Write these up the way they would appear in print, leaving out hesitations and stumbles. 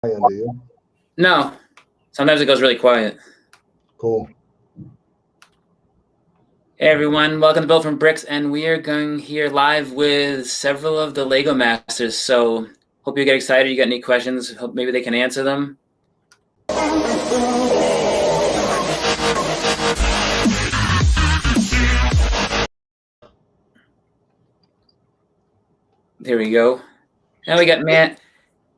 Do you? No. Sometimes it goes really quiet. Cool. Hey everyone, welcome to Built from Bricks, and we are going here live with several of the Lego Masters. So hope you get excited. You got any questions? Hope maybe they can answer them. There we go. Now we got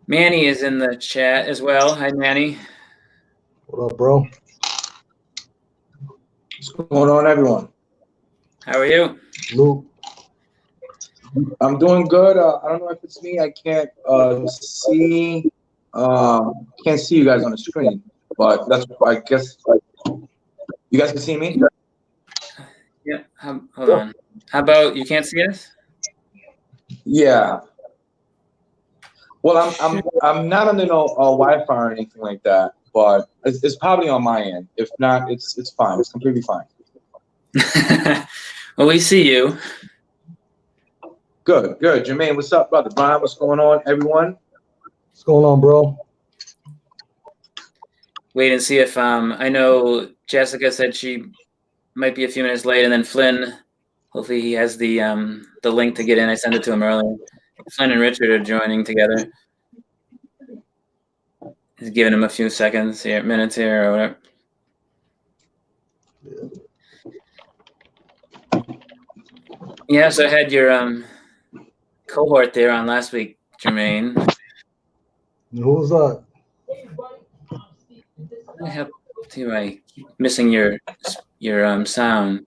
Manny is in the chat as well. Hi, Manny. What up, bro? What's going on, everyone? How are you? Luke. I'm doing good. I don't know if it's me. I can't see. Can't see you guys on the screen, but that's. I guess you guys can see me. Yeah. Hold on. How about you can't see us? Yeah. Well, I'm not on no Wi-Fi or anything like that, but it's probably on my end. If not, it's fine. It's completely fine. Well, we see you. Good. Jermaine, what's up, brother? Brian, what's going on, everyone? What's going on, bro? Wait and see if I know Jessica said she might be a few minutes late, and then Flynn. Hopefully he has the link to get in. I sent it to him earlier. Flynn and Richard are joining together. He's giving him a few seconds here, minutes here, or whatever. Yeah, so I had your cohort there on last week, Jermaine. Who was that? I have to. I keep missing your sound.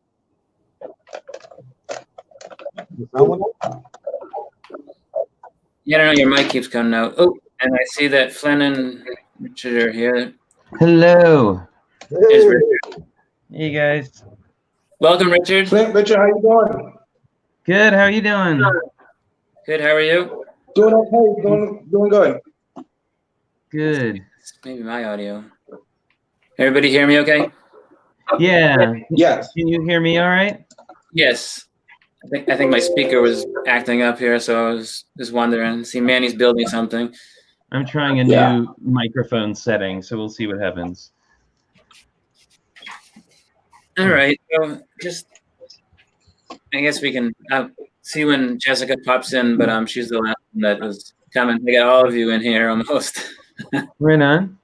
Yeah, I don't know. Your mic keeps coming out. Oh, and I see that Flynn and Richard are here. Hello. There's Richard. Hey guys. Welcome, Richard. Richard, how you doing? Good. How are you doing? Good. How are you? Doing okay. Doing good. Good. Maybe my audio. Everybody hear me okay? Yeah. Yes. Can you hear me all right? Yes. I think my speaker was acting up here, so I was just wondering. See, Manny's building something. I'm trying a new microphone setting, so we'll see what happens. All right. So just, I guess we can see when Jessica pops in, but she's the last one that was coming. I got all of you in here almost. Right on.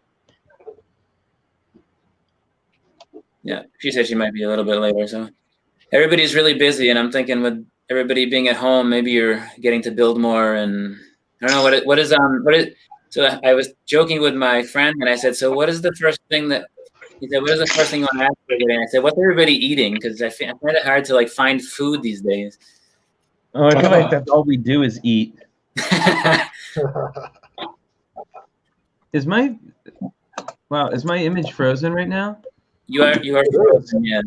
Yeah, she said she might be a little bit later, so everybody's really busy, and I'm thinking with everybody being at home, maybe you're getting to build more, and I don't know what is. So I was joking with my friend, and I said, so what is the first thing that he said? What is the first thing you want to ask for today? I said, what's everybody eating? Because I find it hard to find food these days. Oh, I feel like that's all we do is eat. Is my image frozen right now? You are frozen, yes.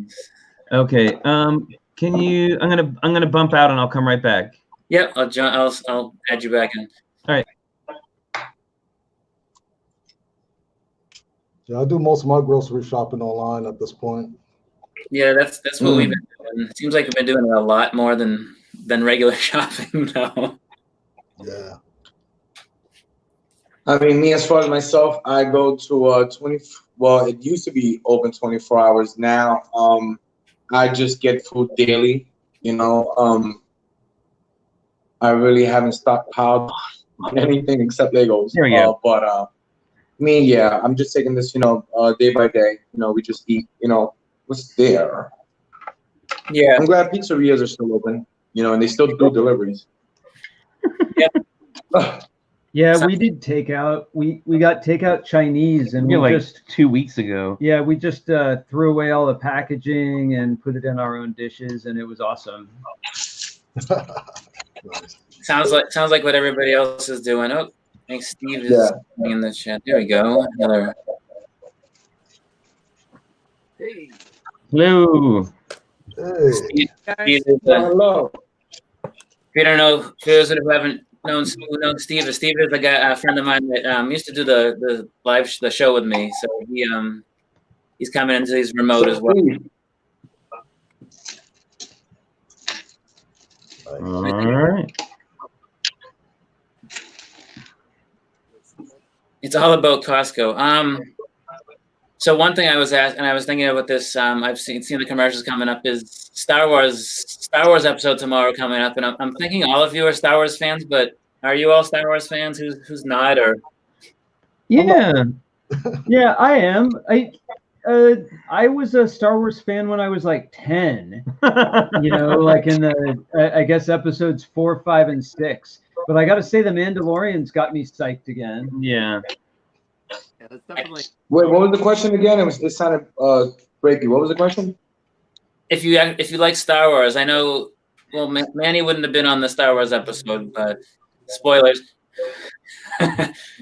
Okay. Can you? I'm gonna bump out and I'll come right back. Yep. I'll add you back in. All right. Yeah, I do most of my grocery shopping online at this point. Yeah, that's what we've been doing. It seems like we've been doing it a lot more than regular shopping now. Yeah. I mean, me, as far as myself, I go to 20. Well, it used to be open 24 hours. Now, I just get food daily. You know, I really haven't stockpiled on anything except Legos. There we go. But me, yeah, I'm just taking this, day by day. We just eat. What's there. Yeah. I'm glad pizzerias are still open. And they still do deliveries. Yep. Yeah, we did takeout. We got takeout Chinese, and we just 2 weeks ago. Yeah, we just threw away all the packaging and put it in our own dishes, and it was awesome. Nice. Sounds like what everybody else is doing. Oh, I think Steve is in the chat. There we go. Another. Hey. Hello. Hey. Steve is, Hello. if you don't know, for those that haven't known Steve is a guy, a friend of mine that used to do the the show with me. So he's coming into these remote as well. All right. It's all about Costco. So one thing I was asked, and I was thinking about this. I've seen the commercials coming up. Is Star Wars episode tomorrow coming up, and I'm thinking all of you are Star Wars fans, but are you all Star Wars fans? Who's not? Or Yeah, yeah, I am. I was a Star Wars fan when I was like 10. You know, like in the I guess episodes 4, 5, and 6. But I got to say, The Mandalorian's got me psyched again. Yeah. Yeah, that's definitely. Wait, what was the question again? It sounded breaky. What was the question? if you like Star Wars, I know. Well, Manny wouldn't have been on the Star Wars episode, but spoilers.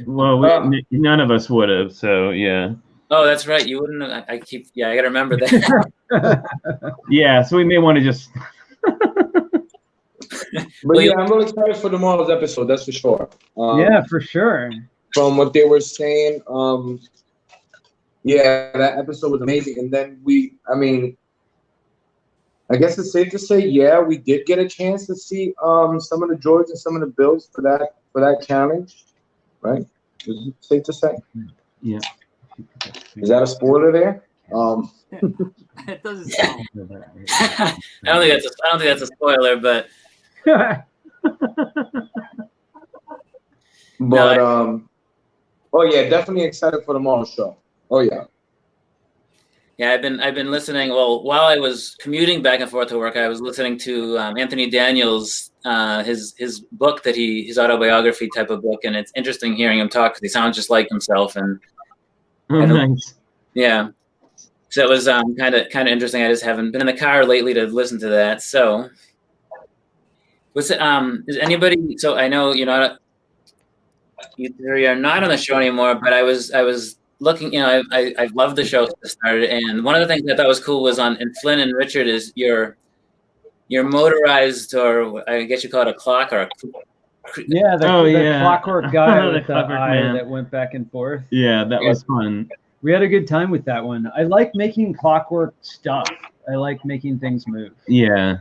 Well, none of us would have. So yeah. Oh, that's right. You wouldn't have. I gotta remember that. Yeah. So we may want to just. But yeah, I'm really excited for tomorrow's episode. That's for sure. Yeah, for sure. From what they were saying, yeah, that episode was amazing. And then I guess it's safe to say, yeah, we did get a chance to see some of the droids and some of the builds for that challenge, right? Is it safe to say? Yeah. Is that a spoiler there? It doesn't sound. I don't think that's a spoiler, but oh yeah, definitely excited for tomorrow's show. Oh yeah. yeah, I've been listening. Well, while I was commuting back and forth to work, I was listening to Anthony Daniels, his book his autobiography type of book, and it's interesting hearing him talk because he sounds just like himself. And Nice. yeah, so it was kind of interesting. I just haven't been in the car lately to listen to that. So, is anybody? So I know you are not on the show anymore, but I was looking. I loved the show since it started, and one of the things I thought was cool was in Flynn and Richard is your motorized, or I guess you call it a clock or a. Yeah, the clockwork guy with the clockwork eye man. that went back and forth. Yeah, that was fun. We had a good time with that one. I like making clockwork stuff. I like making things move. Yeah.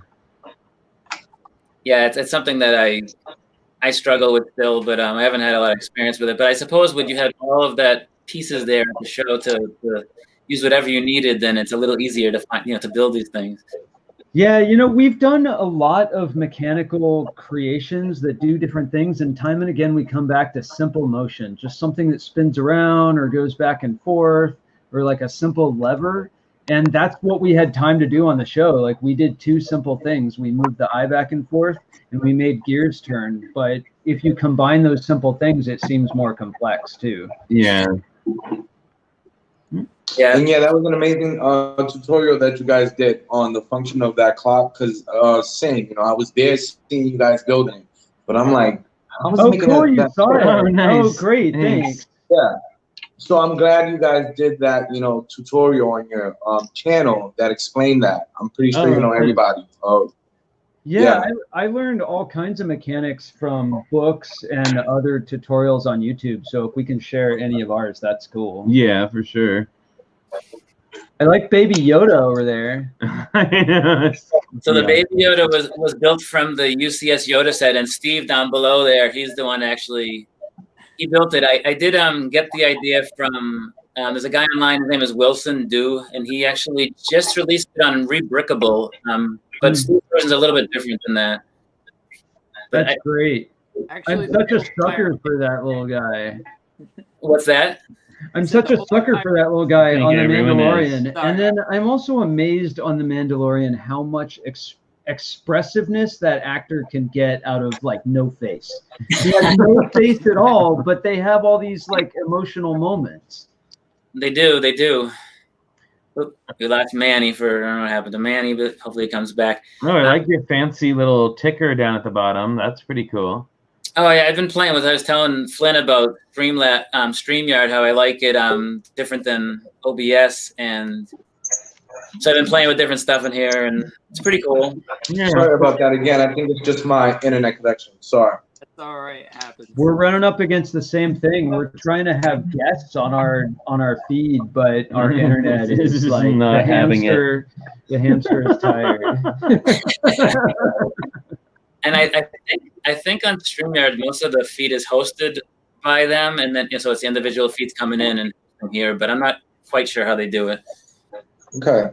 Yeah, it's something that I struggle with still, but I haven't had a lot of experience with it. But I suppose when you had all of that pieces there at the show to use whatever you needed, then it's a little easier to find, to build these things. Yeah, we've done a lot of mechanical creations that do different things, and time and again we come back to simple motion, just something that spins around or goes back and forth, or like a simple lever. And that's what we had time to do on the show. Like, we did 2 simple things. We moved the eye back and forth, and we made gears turn. But if you combine those simple things, it seems more complex too. Yeah. Yeah. And yeah, that was an amazing tutorial that you guys did on the function of that clock. Because I was there seeing you guys building it, but I'm like, I was making cool! You that saw it. Oh, nice. Oh, great! Thanks. Yeah. So I'm glad you guys did that, tutorial on your channel that explained that. I'm pretty sure everybody. Yeah, I learned all kinds of mechanics from books and other tutorials on YouTube. So if we can share any of ours, that's cool. Yeah, for sure. I like Baby Yoda over there. So the Baby Yoda was built from the UCS Yoda set, and Steve down below there, he's the one actually. He built it. I did get the idea from. There's a guy online. His name is Wilson Dew, and he actually just released it on Rebrickable. But Steve's version is a little bit different than that. But That's great. Actually, I'm such a sucker for that little guy. What's that? I'm such a sucker for that little guy on The everyone Mandalorian. is. And then I'm also amazed on The Mandalorian how much expressiveness that actor can get out of like no face. He has no face at all, but they have all these like emotional moments. They do. Oop, we lost Manny I don't know what happened to Manny, but hopefully it comes back. Oh, I like your fancy little ticker down at the bottom. That's pretty cool. Oh yeah, I've been playing with. I was telling Flynn about StreamYard, how I like it different than OBS, and so I've been playing with different stuff in here, and it's pretty cool. Yeah. Sorry about that again. I think it's just my internet connection. Sorry. That's all right. It happens. We're running up against the same thing. We're trying to have guests on our feed, but our internet is It's like not having it. The hamster is tired. And I think on StreamYard most of the feed is hosted by them, and then so it's the individual feeds coming in and from here. But I'm not quite sure how they do it. Okay.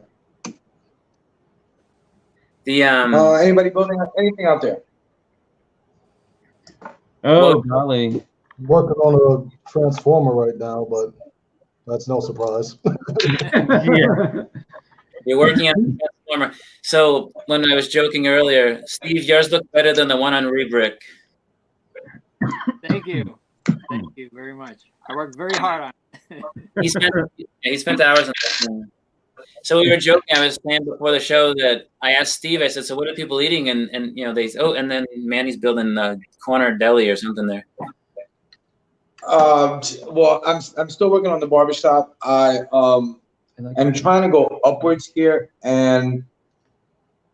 The Anybody building anything out there? Oh, golly. Working on a transformer right now, but that's no surprise. Yeah. You're working on a transformer. So when I was joking earlier, Steve, yours looked better than the one on Rebrick. Thank you. Thank you very much. I worked very hard on it. He spent hours on that. So we were joking. I was saying before the show that I asked Steve. I said, "So what are people eating?" And they and then Manny's building a corner deli or something there. Well, I'm still working on the barbershop. I'm trying to go upwards here. And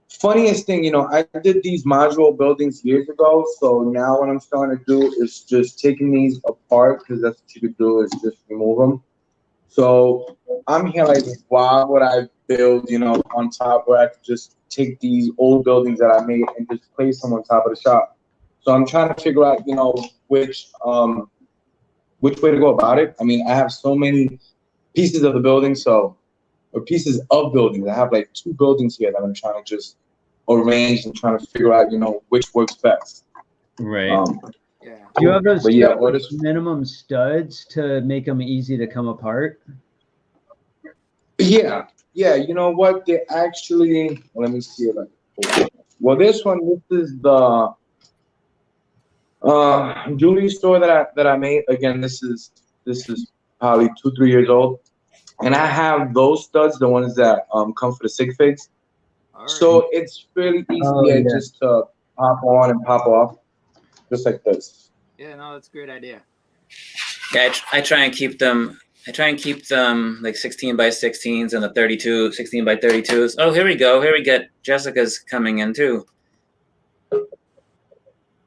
funniest thing, I did these modular buildings years ago. So now what I'm starting to do is just taking these apart, because that's what you could do, is just remove them. So I'm here like, why would I build, on top where I could just take these old buildings that I made and just place them on top of the shop. So I'm trying to figure out, which way to go about it. I mean, I have so many pieces of the building, or pieces of buildings. I have like 2 buildings here that I'm trying to just arrange and trying to figure out, which works best. Right. Yeah. Do you have those But yeah, what is- minimum studs to make them easy to come apart? Yeah. You know what? They actually, let me see. Well, this is the jewelry store that I made. Again, this is probably 2-3 years old, and I have those studs, the ones that come for the sig figs. All right. So it's really easy just to pop on and pop off, just like this. Yeah, no, that's a great idea. Yeah, I try and keep them. I try and keep them like 16 by 16s and the 16 by 32s. Oh, here we go. Here we get Jessica's coming in too.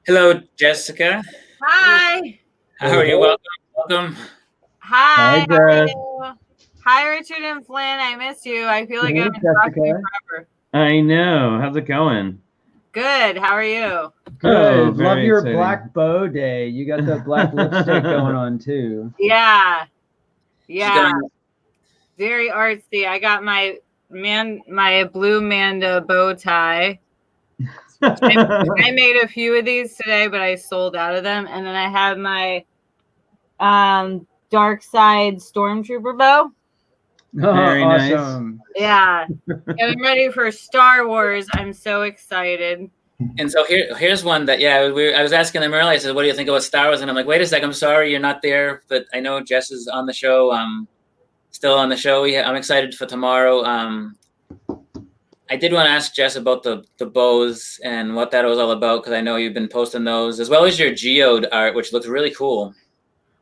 Hello, Jessica. Hi. How are you? Welcome. Hi. Hi, How are Jess. you? Hi, Richard and Flynn. I miss you. I feel like Hey, I've been talking to you Jessica. forever. I know. How's it going? Good. How are you? Good. Oh, Love very your exciting. black bow day. You got the black lipstick going on too. Yeah. Yeah. going- Very artsy. I got my blue Manda bow tie. I made a few of these today, but I sold out of them. And then I have my dark side stormtrooper bow. Very nice. Awesome. Yeah. And I'm ready for Star Wars. I'm so excited. And so here's one that I was asking them earlier. I said, "What do you think about Star Wars?" And I'm like, "Wait a sec. I'm sorry you're not there, but I know Jess is on the show. Still on the show. Yeah, I'm excited for tomorrow." I did want to ask Jess about the bows and what that was all about, because I know you've been posting those, as well as your geode art, which looks really cool.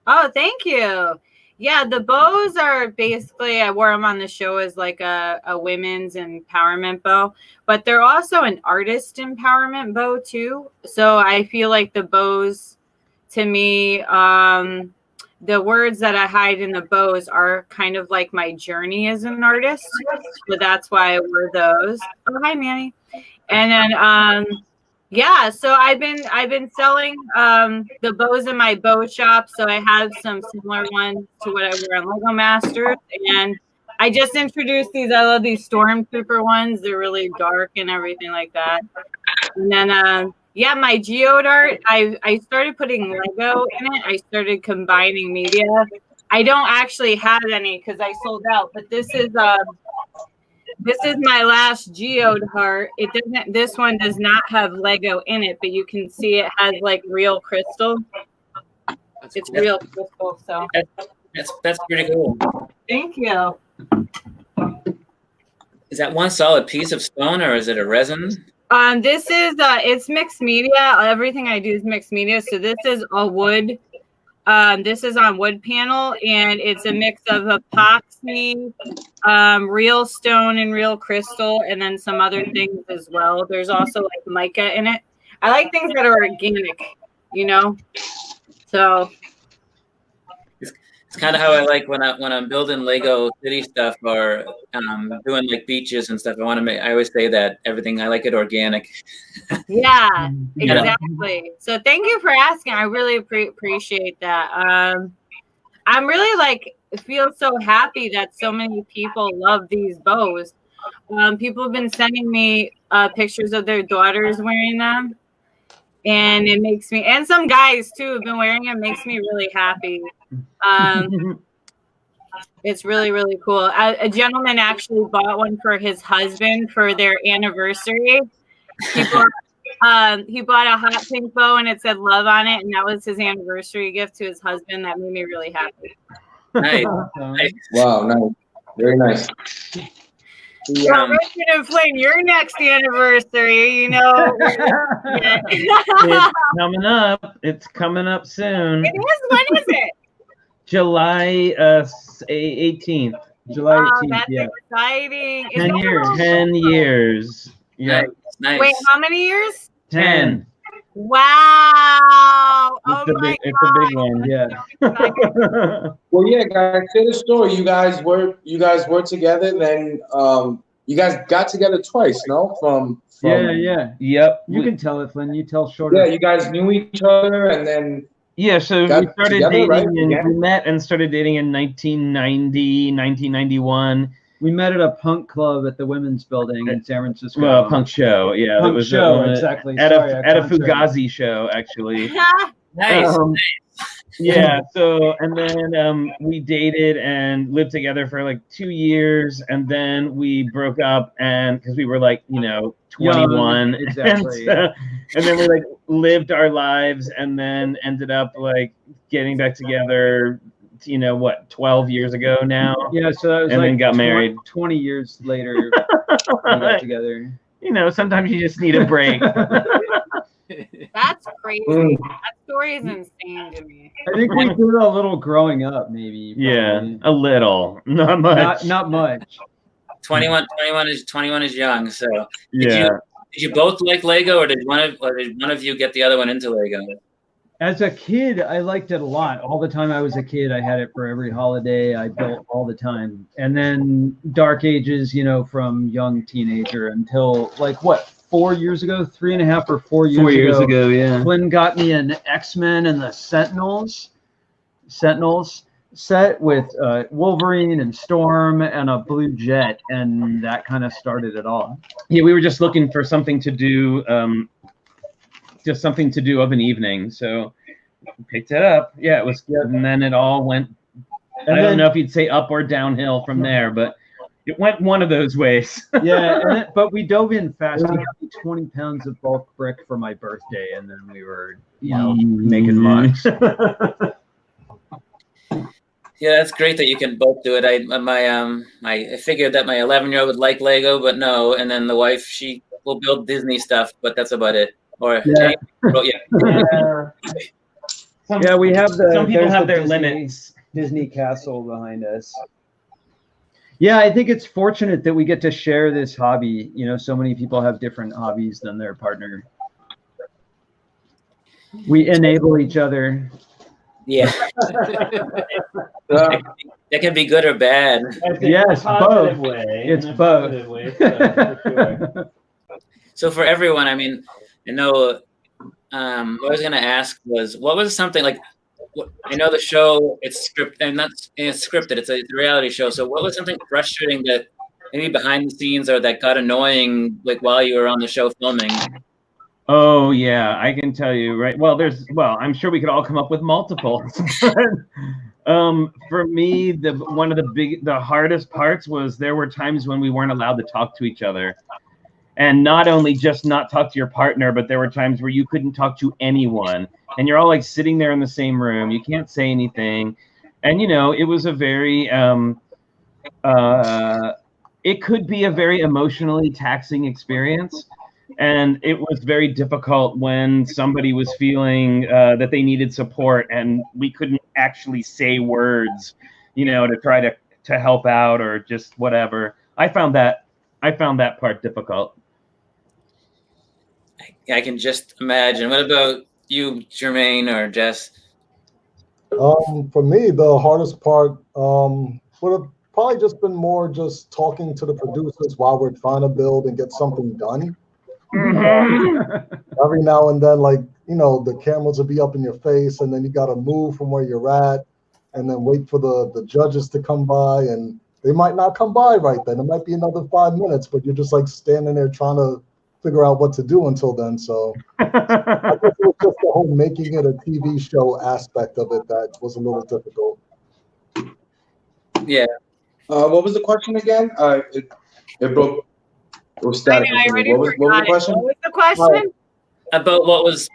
Oh, thank you. Yeah, the bows are basically, I wore them on the show as like a women's empowerment bow, but they're also an artist empowerment bow too. So I feel like the bows, to me, the words that I hide in the bows are kind of like my journey as an artist. So that's why I wear those. Oh, hi, Manny. And then, yeah, so I've been selling the bows in my bow shop. So I have some similar ones to what I wear on LegoMasters. And I just introduced these. I love these Stormtrooper ones. They're really dark and everything like that. And then, yeah, my geode art, I started putting Lego in it. I started combining media. I don't actually have any because I sold out, but this is my last geode heart. It doesn't. This one does not have Lego in it, but you can see it has like real crystal. That's It's cool. real crystal. So That's pretty cool. thank you. Is that one solid piece of stone, or is it a resin? This is it's mixed media. Everything I do is mixed media. So this is a wood. This is on wood panel, and it's a mix of epoxy, real stone and real crystal, and then some other things as well. There's also like mica in it. I like things that are organic, you know? So It's kind of how I like when I'm building Lego city stuff or doing like beaches and stuff. I always say that everything, I like it organic. Yeah, exactly. So thank you for asking. I really appreciate that. I'm really like feel so happy that so many people love these bows. People have been sending me pictures of their daughters wearing them, and it makes me, and some guys too have been wearing them. Makes me really happy. It's really, really cool. A gentleman actually bought one for his husband for their anniversary. He bought a hot pink bow and it said love on it, and that was his anniversary gift to his husband. That made me really happy. Nice. Wow, nice. Very nice. Well, Richard and Flynn, your next anniversary, you know. It's coming up. It's coming up soon. It is? When is it? July 18th. July 18th, That's yeah. exciting. 10 years. 10 years. Yeah. Nice. Wait, how many years? 10. Wow. It's a big one. Yeah. Well, yeah, guys, say the story. You guys were together, then you guys got together twice, no? From Yeah. Yep. You can tell it, Flynn. You tell shorter. Yeah, you guys knew each other, and then Yeah, so we got started together, dating, right? and Yeah. we met and started dating in 1990, 1991. We met at a punk club at the Women's Building in San Francisco. Well, punk show, yeah. Punk it was show, at exactly. At Sorry, a punk show. Fugazi show, actually. Nice. Yeah, so, and then we dated and lived together for like 2 years, and then we broke up, and because we were like, 21. Young, exactly. And then we like lived our lives, and then ended up like getting back together, 12 years ago now. Yeah, so that was And like then got married. 20 years later, we got together. Sometimes you just need a break. That's crazy. That story is insane to me. I think we did a little growing up, maybe. Yeah, probably. a little, not much. Not much. 21 is young. So Yeah. did you both like Lego, or did one of you get the other one into Lego? As a kid, I liked it a lot. All the time I was a kid, I had it for every holiday. I built all the time. And then dark ages, from young teenager until 4 years ago, 3.5 or 4 years ago. 4 years ago, yeah. Flynn got me an X-Men and the Sentinels set with Wolverine and Storm and a blue jet, and that kind of started it all. Yeah, we were just looking for something to do, just something to do of an evening. So we picked it up. Yeah, it was good. And then it all went, I don't know if you'd say up or downhill from there, but it went one of those ways. Yeah, but we dove in fast. He got me 20 pounds of bulk brick for my birthday, and then we were, making much. Yeah, that's great that you can both do it. I figured that my 11-year-old would like Lego, but no. And then the wife, she will build Disney stuff, but that's about it. Or Yeah. Yeah, we have some people have their Disney, limits. Disney castle behind us. Yeah, I think it's fortunate that we get to share this hobby. So many people have different hobbies than their partner. We enable each other. Yeah. That can be good or bad. Yes, both. It's both. So for everyone, I know, what I was going to ask was, what was something like, I know the show, it's scripted, and it's scripted, it's a reality show. So what was something frustrating that maybe behind the scenes or that got annoying, like while you were on the show filming? Oh yeah, I can tell you, right? Well, I'm sure we could all come up with multiples. For me, one of the hardest parts was there were times when we weren't allowed to talk to each other. And not only just not talk to your partner, but there were times where you couldn't talk to anyone. And you're all like sitting there in the same room. You can't say anything. And, it was a very, it could be a very emotionally taxing experience. And it was very difficult when somebody was feeling that they needed support and we couldn't actually say words, to try to help out or just whatever. I found that part difficult. I can just imagine. What about you, Jermaine or Jess? For me, the hardest part would have probably just been more just talking to the producers while we're trying to build and get something done. Every now and then, like, the cameras will be up in your face, and then you got to move from where you're at, and then wait for the judges to come by, and they might not come by right then. It might be another 5 minutes, but you're just like standing there trying to figure out what to do until then. So I guess it was just the whole making it a TV show aspect of it that was a little difficult. Yeah. What was the question again? It broke. What was the question? What was the question? About what was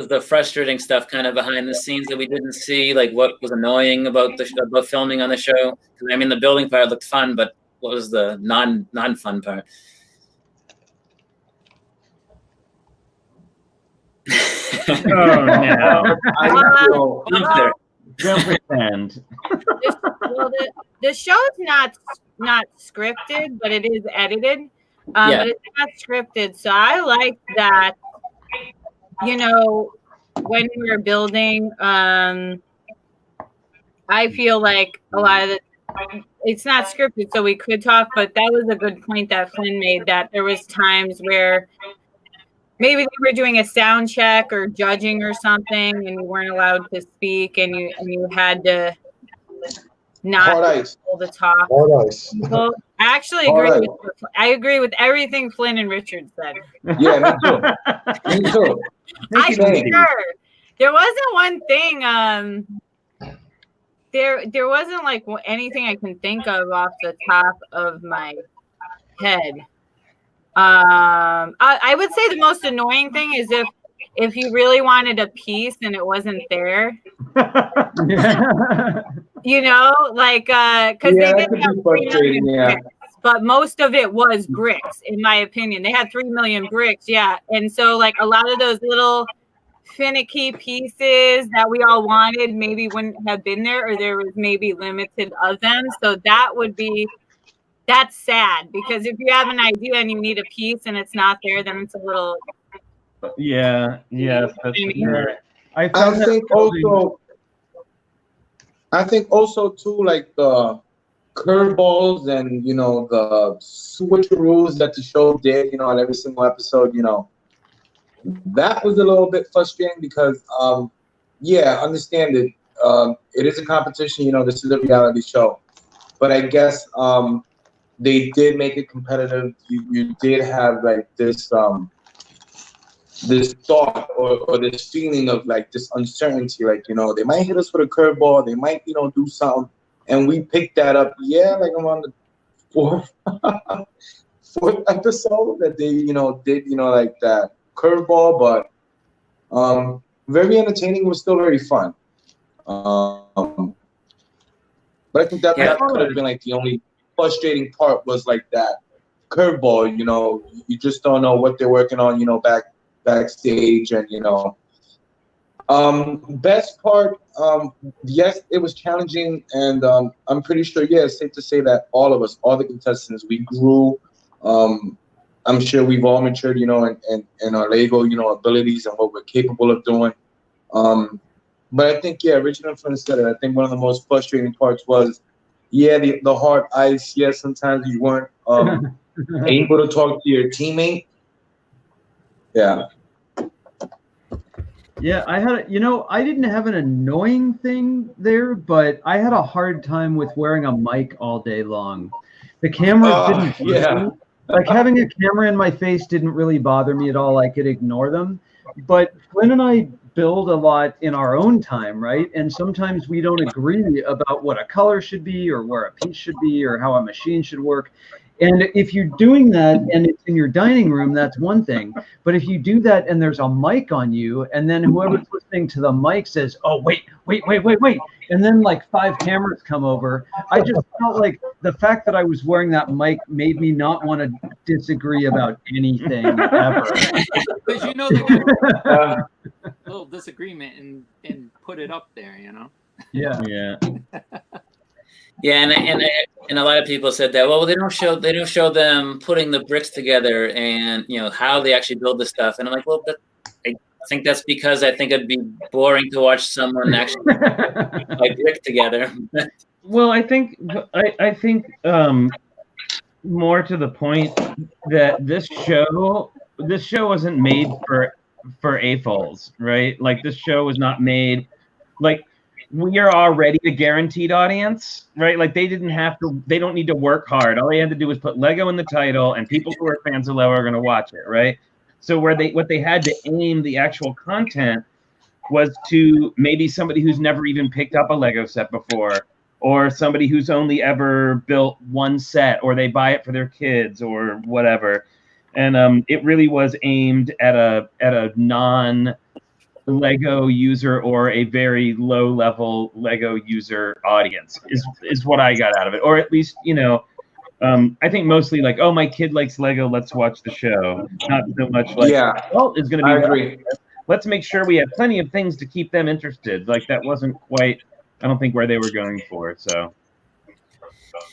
the frustrating stuff kind of behind the scenes that we didn't see? Like, what was annoying about filming on the show? I mean, the building part looked fun, but what was the non-fun part? Oh no! Don't pretend. The show's not scripted, but it is edited. But it's not scripted, so I like that. When we were building, I feel like a lot of it's not scripted, so we could talk. But that was a good point that Flynn made, that there was times where maybe they were doing a sound check or judging or something, and you weren't allowed to speak, and you had to not be able to talk. Well, I actually agree with everything Flynn and Richard said. Yeah, me too. Me too. I'm sure there wasn't one thing. There wasn't like anything I can think of off the top of my head. I would say the most annoying thing is if you really wanted a piece and it wasn't there. Because they didn't have 3 million bricks, but most of it was bricks, in my opinion. They had 3 million bricks, and so like a lot of those little finicky pieces that we all wanted maybe wouldn't have been there, or there was maybe limited of them. So that's sad, because if you have an idea and you need a piece and it's not there, then it's a little. Yeah, that's fair. I think also too, like the curveballs and the switcheroos that the show did, on every single episode, that was a little bit frustrating because, understand it. It is a competition, this is a reality show, but I guess they did make it competitive. You did have like this thought or this feeling of like this uncertainty, like, they might hit us with a curveball, they might, do something, and we picked that up. Yeah, like I'm on the fourth episode that they, did, like that curveball, but very entertaining. It was still very fun. But I think that could have been like the only frustrating part was like that curveball. You just don't know what they're working on, backstage, and best part, yes, it was challenging, and I'm pretty sure, it's safe to say that all the contestants, we grew. I'm sure we've all matured, in our Lego, abilities and what we're capable of doing. But I think, Richard and Flynn said it. I think one of the most frustrating parts was, the hard ice. Yes, sometimes you weren't able to talk to your teammate. Yeah. Yeah, I had, I didn't have an annoying thing there, but I had a hard time with wearing a mic all day long. The camera didn't. Like having a camera in my face didn't really bother me at all. I could ignore them. But Flynn and I build a lot in our own time, right? And sometimes we don't agree about what a color should be or where a piece should be or how a machine should work. And if you're doing that and it's in your dining room, that's one thing. But if you do that and there's a mic on you, and then whoever's listening to the mic says, oh, wait. And then like 5 cameras come over. I just felt like the fact that I was wearing that mic made me not want to disagree about anything ever. Because they got a little disagreement and put it up there, Yeah. Yeah, and a lot of people said that. Well, they don't show them putting the bricks together and how they actually build the stuff. And I'm like, well, think that's because I think it'd be boring to watch someone actually like brick together. Well, I think more to the point that this show wasn't made for AFOLs, right? Like this show was not made like we are already the guaranteed audience, right? Like they don't need to work hard. All they had to do was put Lego in the title, and people who are fans of Lego are going to watch it, right? So what they had to aim the actual content was to maybe somebody who's never even picked up a Lego set before, or somebody who's only ever built one set, or they buy it for their kids or whatever. And it really was aimed at a non-Lego user or a very low-level Lego user audience is what I got out of it. Or at least, I think mostly like, oh, my kid likes Lego, let's watch the show. Not so much like, oh, it's going to be. I agree. Let's make sure we have plenty of things to keep them interested. Like that wasn't quite, I don't think, where they were going for. So,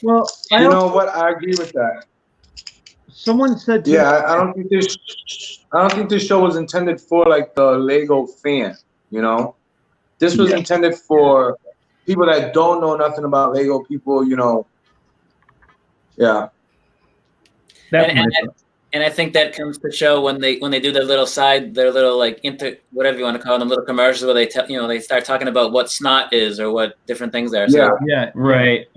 Well, You know what? I agree with that. someone said to Yeah, I don't think this show was intended for like the Lego fan. This was intended for people that don't know nothing about Lego. People, yeah. And I think that comes to show when they do their little like whatever you want to call them, little commercials where they they start talking about what snot is or what different things are. So, Yeah, right.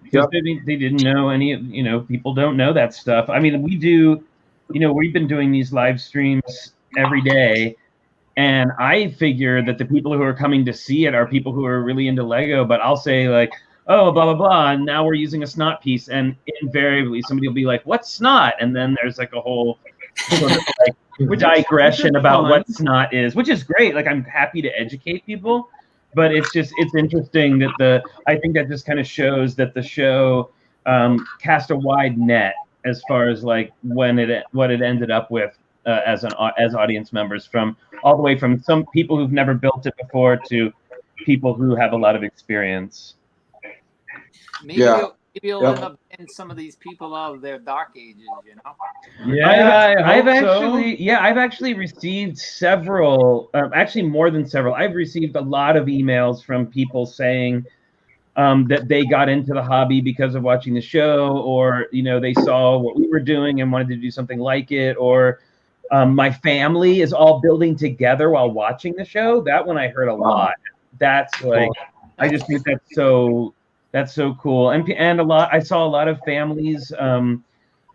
Because they didn't know any, people don't know that stuff. I mean, we do, we've been doing these live streams every day, and I figure that the people who are coming to see it are people who are really into Lego, but I'll say like, oh, blah, blah, blah, and now we're using a snot piece, and invariably somebody will be like, what's snot? And then there's like a whole digression about what snot is, which is great. Like, I'm happy to educate people, but it's interesting that I think that just kind of shows that the show cast a wide net as far as like what it ended up with as audience members, from all the way from some people who've never built it before to people who have a lot of experience. Maybe you'll end up getting some of these people out of their dark ages, Yeah, I've actually received several, actually more than several. I've received a lot of emails from people saying that they got into the hobby because of watching the show, or they saw what we were doing and wanted to do something like it, or my family is all building together while watching the show. That one I heard a lot. That's like, I just think that's so cool. And I saw a lot of families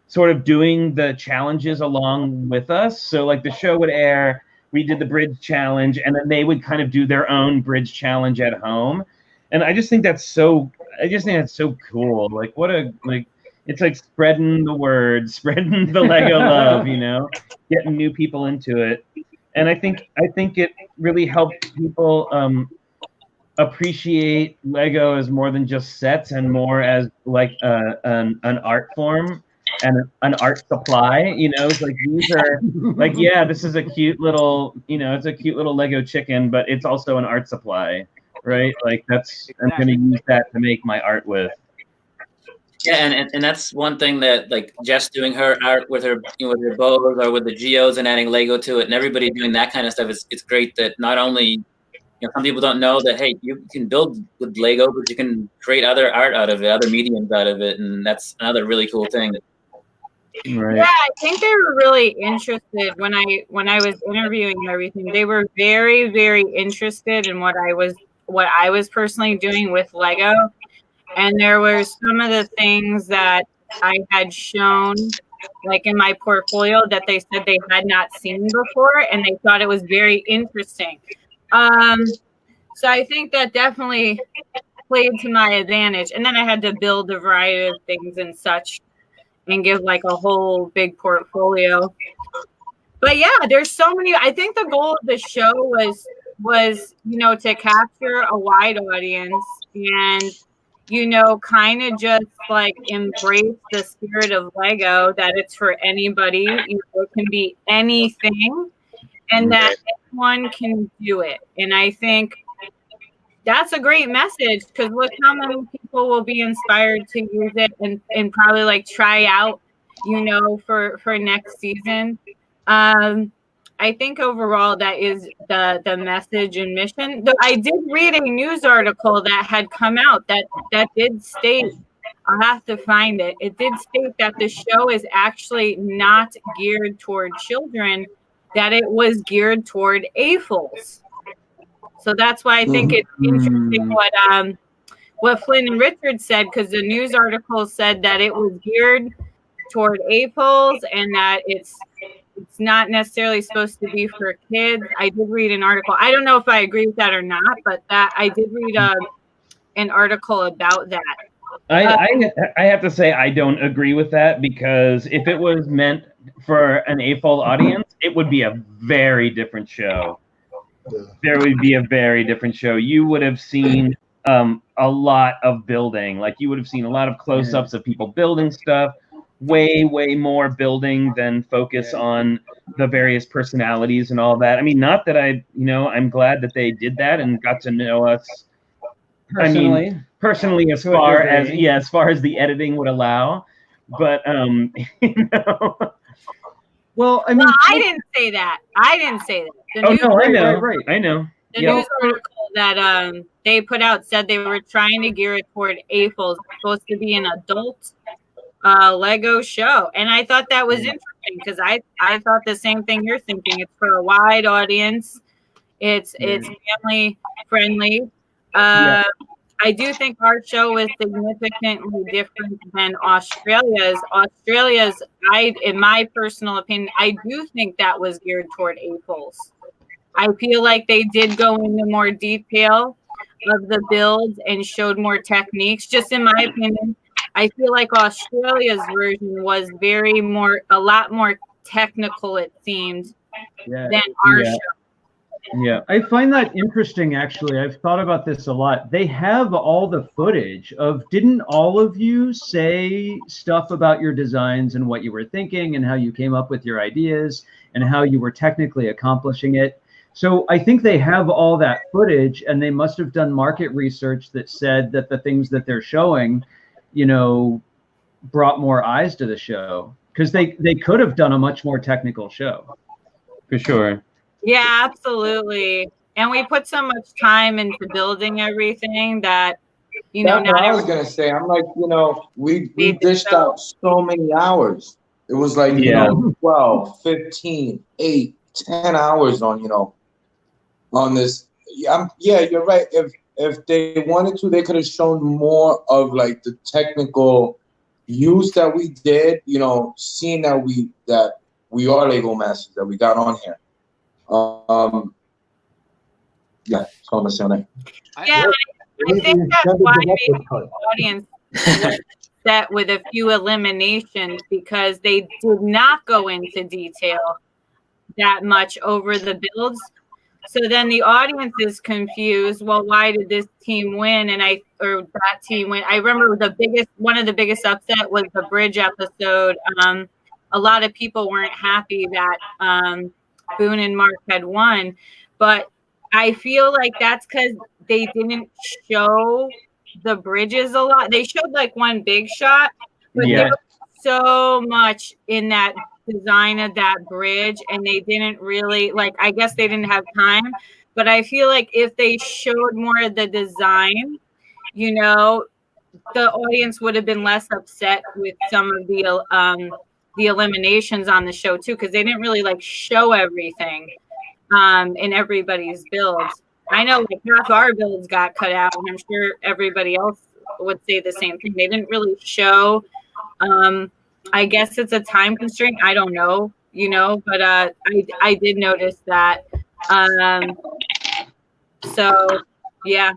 sort of doing the challenges along with us. So like the show would air, we did the bridge challenge, and then they would kind of do their own bridge challenge at home. And I just think that's so cool. Like it's like spreading the word, spreading the Lego love, getting new people into it. And I think it really helped people appreciate Lego as more than just sets, and more as like an art form and an art supply. It's like these are like, this is a cute little, it's a cute little Lego chicken, but it's also an art supply, right? Like I'm going to use that to make my art with. Yeah, and that's one thing that like Jess doing her art with her with her bows or with the geos and adding Lego to it, and everybody doing that kind of stuff. It's great that not only some people don't know that, hey, you can build with Lego, but you can create other art out of it, other mediums out of it, and that's another really cool thing. Right. Yeah, I think they were really interested when I was interviewing and everything. They were very, very interested in what I was personally doing with Lego, and there were some of the things that I had shown, like in my portfolio, that they said they had not seen before, and they thought it was very interesting. So I think that definitely played to my advantage. And then I had to build a variety of things and such and give like a whole big portfolio. But yeah, there's so many. I think the goal of the show was, to capture a wide audience and, kind of just like embrace the spirit of Lego, that it's for anybody. It can be anything, and that anyone can do it. And I think that's a great message, because look how many people will be inspired to use it and probably like try out, for next season. I think overall that is the message and mission. Though I did read a news article that had come out that did state, I'll have to find it. It did state that the show is actually not geared toward children, that it was geared toward AFOLs. So that's why I think it's interesting what Flynn and Richard said, because the news article said that it was geared toward AFOLs and that it's not necessarily supposed to be for kids. I did read an article. I don't know if I agree with that or not, but that I did read an article about that. I have to say I don't agree with that, because if it was meant for an AFOL audience, it would be a very different show. There would be a very different show. You would have seen a lot of building. Like, you would have seen a lot of close-ups of people building stuff, way more building than focus on the various personalities and all that. I mean, not that I'm glad that they did that and got to know us personally as far as the editing would allow. But well, I mean, I didn't say that. I know. The news article that they put out said they were trying to gear it toward AFOLs. It's supposed to be an adult Lego show, and I thought that was interesting, because I thought the same thing you're thinking. It's for a wide audience. It's family friendly. I do think our show is significantly different than Australia's. In my personal opinion, I do think that was geared toward AFOLs. I feel like they did go into more detail of the builds and showed more techniques. Just in my opinion, I feel like Australia's version was a lot more technical, it seemed, than our show. Yeah, I find that interesting, actually. I've thought about this a lot. They have all the footage didn't all of you say stuff about your designs and what you were thinking and how you came up with your ideas and how you were technically accomplishing it? So I think they have all that footage, and they must have done market research that said that the things that they're showing, brought more eyes to the show, because they could have done a much more technical show. For sure. Yeah, absolutely. And we put so much time into building everything that, That's what I was going to say. I'm like, we dished out so many hours. It was like, 12, 15, 8, 10 hours on this. Yeah, you're right. If they wanted to, they could have shown more of like the technical use that we did, seeing that we are Lego Masters, that we got on here. Yeah, that's all I'm saying. Yeah, I think that's why maybe the audience was set with a few eliminations, because they did not go into detail that much over the builds. So then the audience is confused. Well, why did this team win or that team win? I remember one of the biggest upset was the bridge episode. A lot of people weren't happy that Boone and Mark had won, but I feel like that's because they didn't show the bridges a lot. They showed like one big shot, but there was so much in that design of that bridge, and they didn't really I guess they didn't have time. But I feel like if they showed more of the design, the audience would have been less upset with some of the eliminations on the show too, because they didn't really show everything in everybody's builds. I know half our builds got cut out, and I'm sure everybody else would say the same thing. They didn't really show. I guess it's a time constraint. I don't know, but I did notice that. So yeah.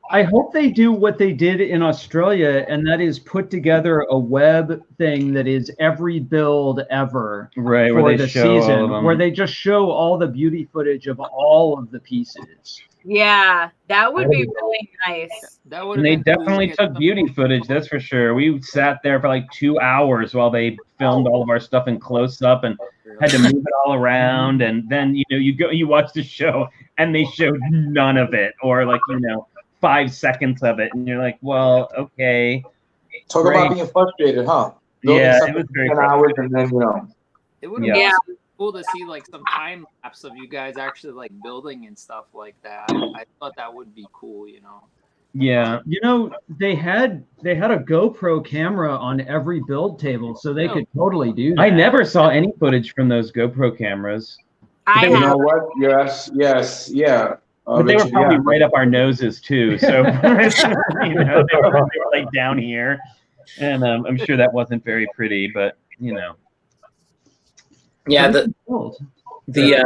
I hope they do what they did in Australia, and that is put together a web thing that is every build ever for the season, where they just show all the beauty footage of all of the pieces. Yeah, that would be really nice. And they definitely took beauty footage, that's for sure. We sat there for 2 hours while they filmed all of our stuff in close up and had to move it all around. And then you watch the show and they showed none of it, or 5 seconds of it, and you're like, well, okay. Talk about being frustrated, huh? Yeah, it was very 10 hours, and then It would have cool to see like some time lapse of you guys actually like building and stuff like that. I thought that would be cool, you know. Yeah. You know, they had a GoPro camera on every build table, so they could totally do that. I never saw any footage from those GoPro cameras. I You know have. what? Yes, yeah. But they were Richard, probably yeah. right up our noses too. So you know, they were like down here, and I'm sure that wasn't very pretty. But you know, Yeah, cool. the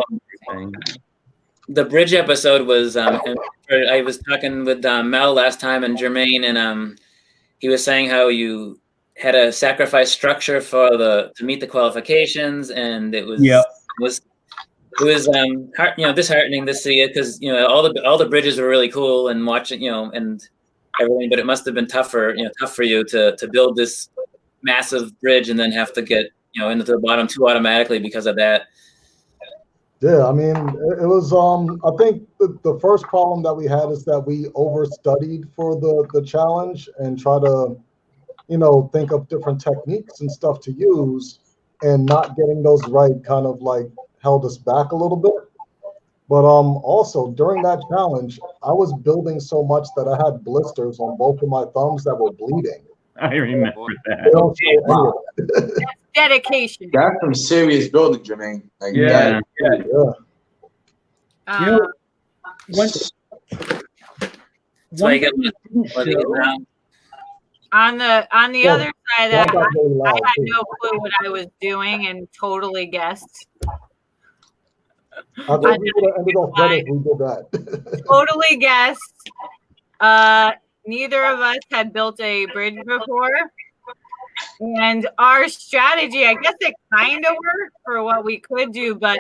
bridge episode was. I was talking with Mel last time and Jermaine, and he was saying how you had a sacrifice structure for to meet the qualifications, and it was disheartening to see it because all the bridges were really cool and watching and everything, but it must have been tough for you to build this massive bridge and then have to get into the bottom two automatically because of that. Yeah, I mean, it was. I think the first problem that we had is that we overstudied for the challenge and try to, think of different techniques and stuff to use, and not getting those right kind of like held us back a little bit. But also during that challenge, I was building so much that I had blisters on both of my thumbs that were bleeding. I remember that. They don't show any of that. That's dedication. That's some serious building, Jermaine. Like, Yeah. That's why you get On the Yeah. other side of that, That got really I loud, had too. no clue what I was doing and totally guessed. I think we would have ended up better if we did that. Totally guessed. Neither of us had built a bridge before. And our strategy, I guess it kind of worked for what we could do, but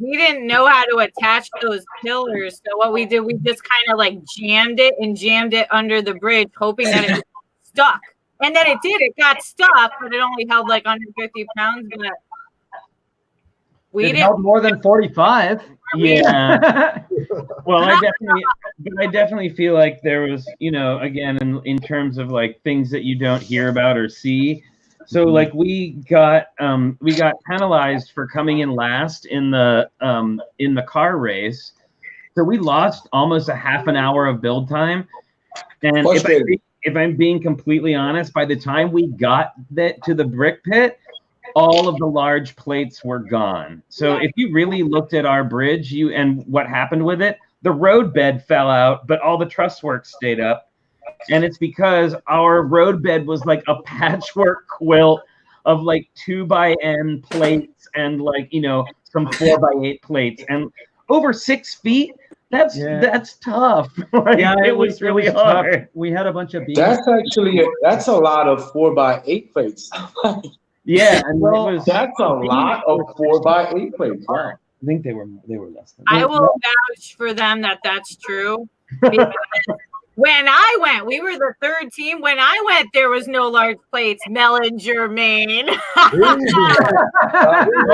we didn't know how to attach those pillars. So what we did, we just kind of like jammed it under the bridge, hoping that it stuck. And then it did. It got stuck, but it only held like 150 pounds. But we It held more than 45. Yeah. Well, I definitely feel like there was, again, in terms of like things that you don't hear about or see. So like we got penalized for coming in last in the car race. So we lost almost a half an hour of build time. And if I'm being completely honest, by the time we got to the brick pit, all of the large plates were gone. So if you really looked at our bridge, and what happened with it, the road bed fell out, but all the truss work stayed up. And it's because our road bed was like a patchwork quilt of like 2x-N plates and like, some 4x8 plates and over 6 feet. That's tough. Like, it was really hard. Tough. We had a bunch of beams. That's a lot of 4x8 plates. Yeah, and that's a lot of 4x8 plates. Wow. I think they were less than. I will vouch for them that's true. Because when I went, we were the third team. When I went, there was no large plates. Mel and Jermaine. Well,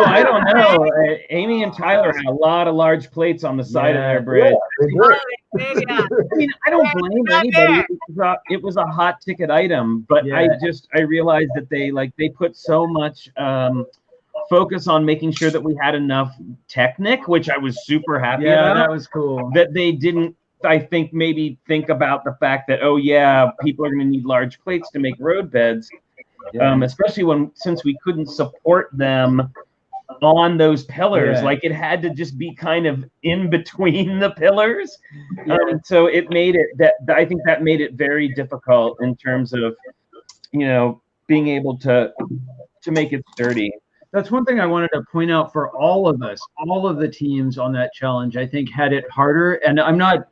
I don't know. Amy and Tyler had a lot of large plates on the side of their bridge. Yeah. I mean, I don't blame anybody. It was a hot ticket item, but I realized that they put so much focus on making sure that we had enough Technic, which I was super happy about. Yeah, that was cool. That they didn't, I think, maybe think about the fact that, oh yeah, people are going to need large plates to make road beds, especially since we couldn't support them on those pillars. Yeah. Like it had to just be kind of in between the pillars. So it made it I think that made it very difficult in terms of, being able to make it sturdy. That's one thing I wanted to point out for all of us. All of the teams on that challenge, I think, had it harder. And I'm not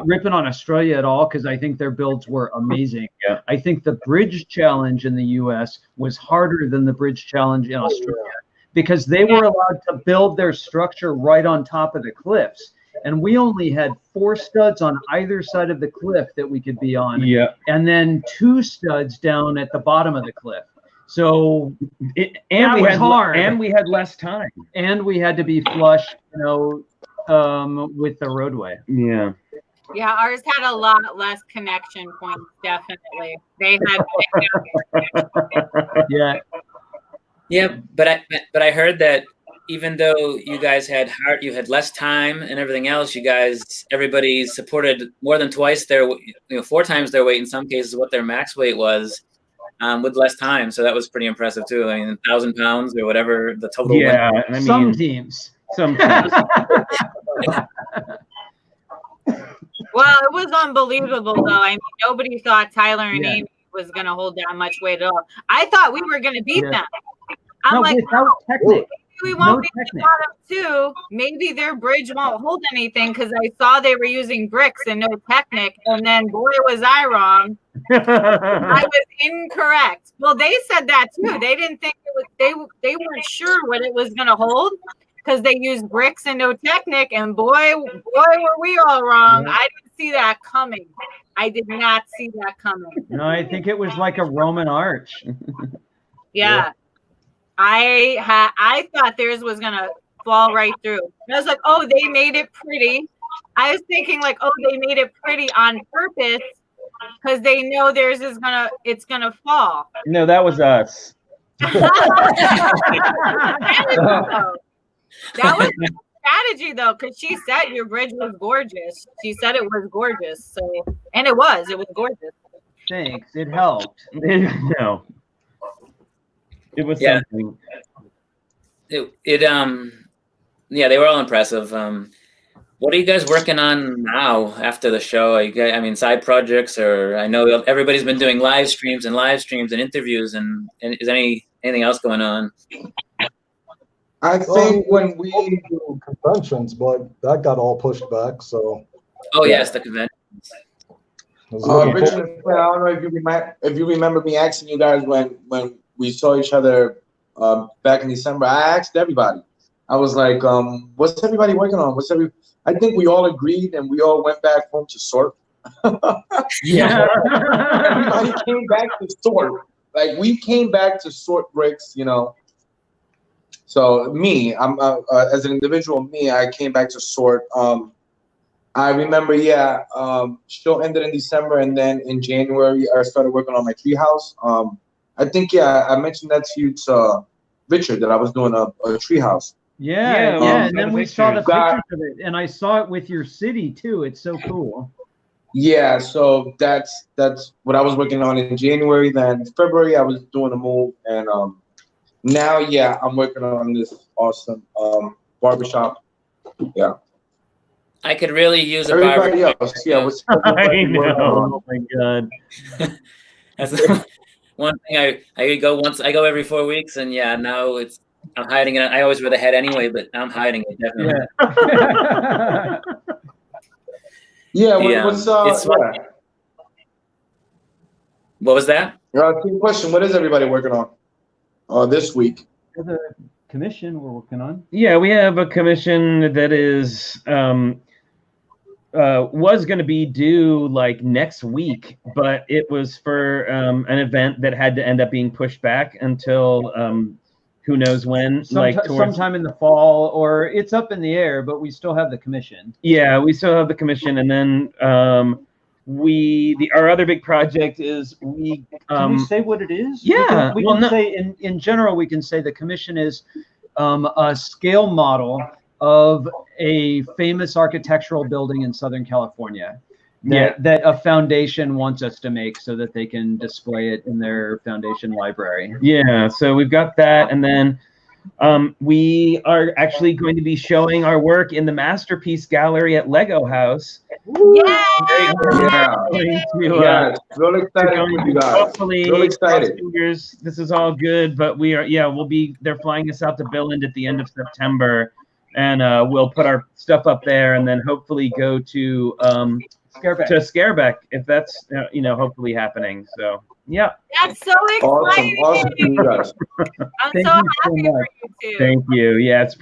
ripping on Australia at all because I think their builds were amazing. Yeah. I think the bridge challenge in the US was harder than the bridge challenge in Australia because they were allowed to build their structure right on top of the cliffs. And we only had 4 studs on either side of the cliff that we could be on. Yeah. And then 2 studs down at the bottom of the cliff. So we had less time, and we had to be flush, with the roadway. Yeah. Yeah, ours had a lot less connection points. Definitely, they had. Yeah. Yeah, but I heard that even though you guys had less time and everything else, everybody supported more than twice their, 4 times their weight in some cases, what their max weight was, with less time. So that was pretty impressive too. I mean, 1,000 pounds or whatever the total. Yeah, went. I mean, Some teams. Well, it was unbelievable though. I mean, nobody thought Tyler and Yeah. Amy was gonna hold that much weight at all. I thought we were gonna beat Yeah. them. I'm No, like, without technique. we won't No beat technique. the bottom two. Maybe their bridge won't hold anything because I saw they were using bricks and no Technic. And then, boy, was I wrong. I was incorrect. Well, they said that too. They didn't think it was. They weren't sure what it was going to hold because they used bricks and no Technic. And boy, were we all wrong. Yeah. I didn't see that coming. I did not see that coming. No, I think it was like a Roman arch. Yeah. I thought theirs was gonna fall right through. And I was like, oh, they made it pretty. I was thinking like, oh, they made it pretty on purpose because they know theirs is it's gonna fall. No, that was us. That was the strategy though, because she said your bridge was gorgeous. She said it was gorgeous. So, and it was gorgeous. Thanks. It helped. No. It was something. Yeah, they were all impressive. What are you guys working on now after the show? Are you guys, I mean, side projects, or I know everybody's been doing live streams and interviews, and is anything else going on? I think when we do conventions, but that got all pushed back. So. Oh yes, the convention. Richard and Flynn, I don't know if you remember me asking you guys when we saw each other back in December. I asked everybody. I was like, what's everybody working on? I think we all agreed and we all went back home to sort. Yeah. Everybody came back to sort. Like we came back to sort bricks, So me, I'm as an individual, I came back to sort. I remember, show ended in December, and then in January I started working on my treehouse. I think I mentioned that to you, to Richard, that I was doing a treehouse. Yeah. And then we saw the pictures of it, and I saw it with your city too. It's so cool. Yeah, so that's what I was working on in January. Then February I was doing a move, and now I'm working on this awesome barbershop. Yeah. I could really use a everybody barber. else. Yeah, I know. Oh my god. That's one thing I go every 4 weeks, and now I'm hiding it. I always wear the head anyway, but I'm hiding it definitely. What was that? Same question. What is everybody working on this week? The commission we're working on. Yeah, we have a commission that is was going to be due like next week, but it was for an event that had to end up being pushed back until who knows when, sometime in the fall, or it's up in the air, but we still have the commission. Yeah, we still have the commission, and then our other big project is Can we say what it is? Yeah, we can say in general, we can say the commission is a scale model of a famous architectural building in Southern California that a foundation wants us to make so that they can display it in their foundation library. Yeah, so we've got that, and then we are actually going to be showing our work in the Masterpiece Gallery at Lego House. Really excited for you guys. Hopefully, really excited. This is all good, but we are. They're flying us out to Billund at the end of September, and we'll put our stuff up there, and then hopefully go to Scareback if that's hopefully happening. So that's so exciting. Awesome for you guys. I'm so happy for you too. Thank you. Yeah, it was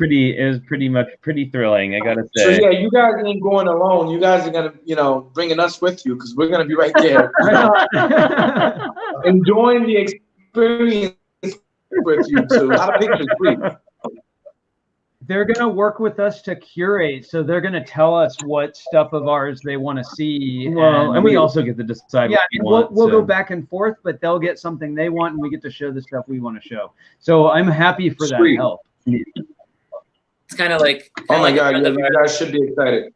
pretty thrilling, I gotta say. So you guys ain't going alone. You guys are gonna bringing us with you, because we're gonna be right there enjoying the experience with you too. A lot of pictures, please. They're going to work with us to curate. So they're going to tell us what stuff of ours they want to see. Well, and we also get to decide Yeah, what we want. we'll go back and forth, but they'll get something they want, and we get to show the stuff we want to show. So I'm happy for that help. It's kind of like. Oh my God, yeah, you guys should be excited.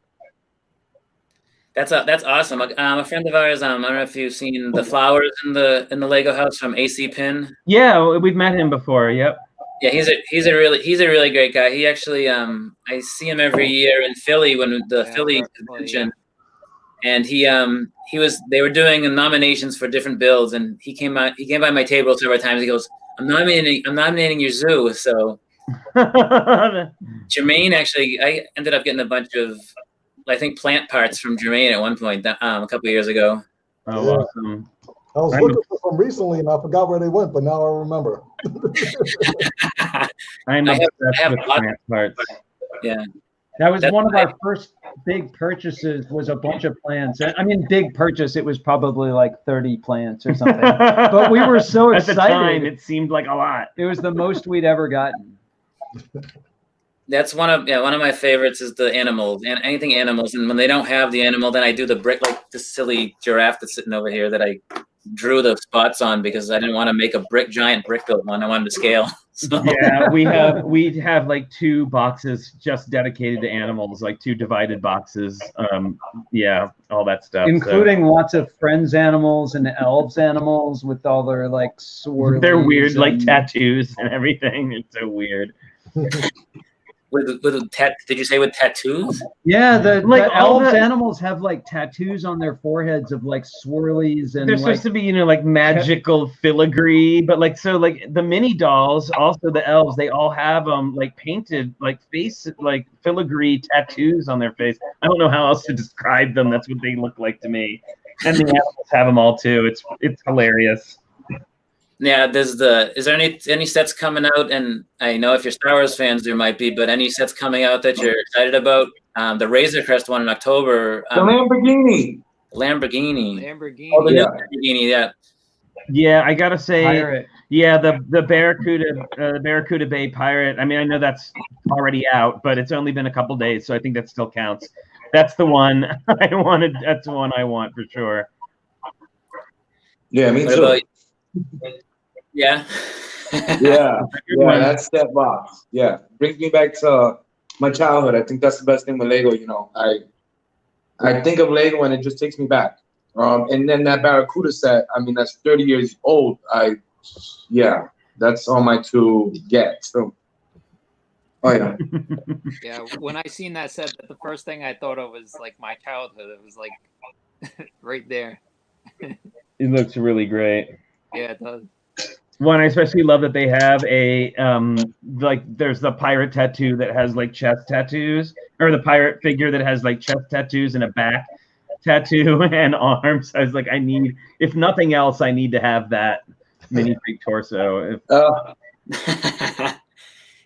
That's awesome. A friend of ours. I don't know if you've seen the flowers in the Lego house from AC Pin. Yeah, we've met him before. Yep. Yeah, he's a really great guy. He actually I see him every year in Philly when the Philly convention, and they were doing nominations for different builds, and he came by my table several times. He goes, I'm nominating your zoo. So Jermaine, actually, I ended up getting a bunch of, I think, plant parts from Jermaine at one point a couple of years ago. Oh, Yeah. awesome. I was looking for some recently, and I forgot where they went, but now I remember. I'm I obsessed have with plant parts. Yeah. That was one of our first big purchases, was a bunch of plants. I mean, big purchase, it was probably like 30 plants or something. But we were so At the excited. time, it seemed like a lot. It was the most we'd ever gotten. That's one of my favorites is the animals and anything animals. And when they don't have the animal, then I do the brick, like the silly giraffe that's sitting over here that I drew the spots on because I didn't want to make a giant brick built one. I wanted to scale. So. Yeah, we have like 2 boxes just dedicated to animals, like 2 divided boxes. Yeah, all that stuff. Including lots of friends animals and elves animals with all their like swirlies. They're weird, like tattoos and everything. It's so weird. Did you say with tattoos? Yeah, the all elves the animals have like tattoos on their foreheads of like swirlies and they're like, supposed to be, like magical filigree, but like the mini dolls, also the elves, they all have like painted like face like filigree tattoos on their face. I don't know how else to describe them. That's what they look like to me. And the animals have them all too. It's hilarious. Yeah, is there any sets coming out? And I know if you're Star Wars fans, there might be, but any sets coming out that you're excited about? The Razor Crest one in October. The Lamborghini. Lamborghini. Oh, the new Lamborghini, yeah. Yeah, I gotta say, pirate. Yeah, the Barracuda Bay Pirate. I mean, I know that's already out, but it's only been a couple days, so I think that still counts. That's the one I wanted. That's the one I want for sure. Yeah, me What too. about, yeah. Yeah, that's that box. Yeah, brings me back to my childhood. I think that's the best thing with Lego. I think of Lego and it just takes me back. And then that Barracuda set. I mean, that's 30 years old. That's on my to get. So, oh yeah. Yeah, when I seen that set, the first thing I thought of was like my childhood. It was like right there. It looks really great. Yeah, it does. One, I especially love that they have a there's the pirate tattoo that has like chest tattoos, or the pirate figure that has like chest tattoos and a back tattoo and arms. I was like, if nothing else, I need to have that minifig torso.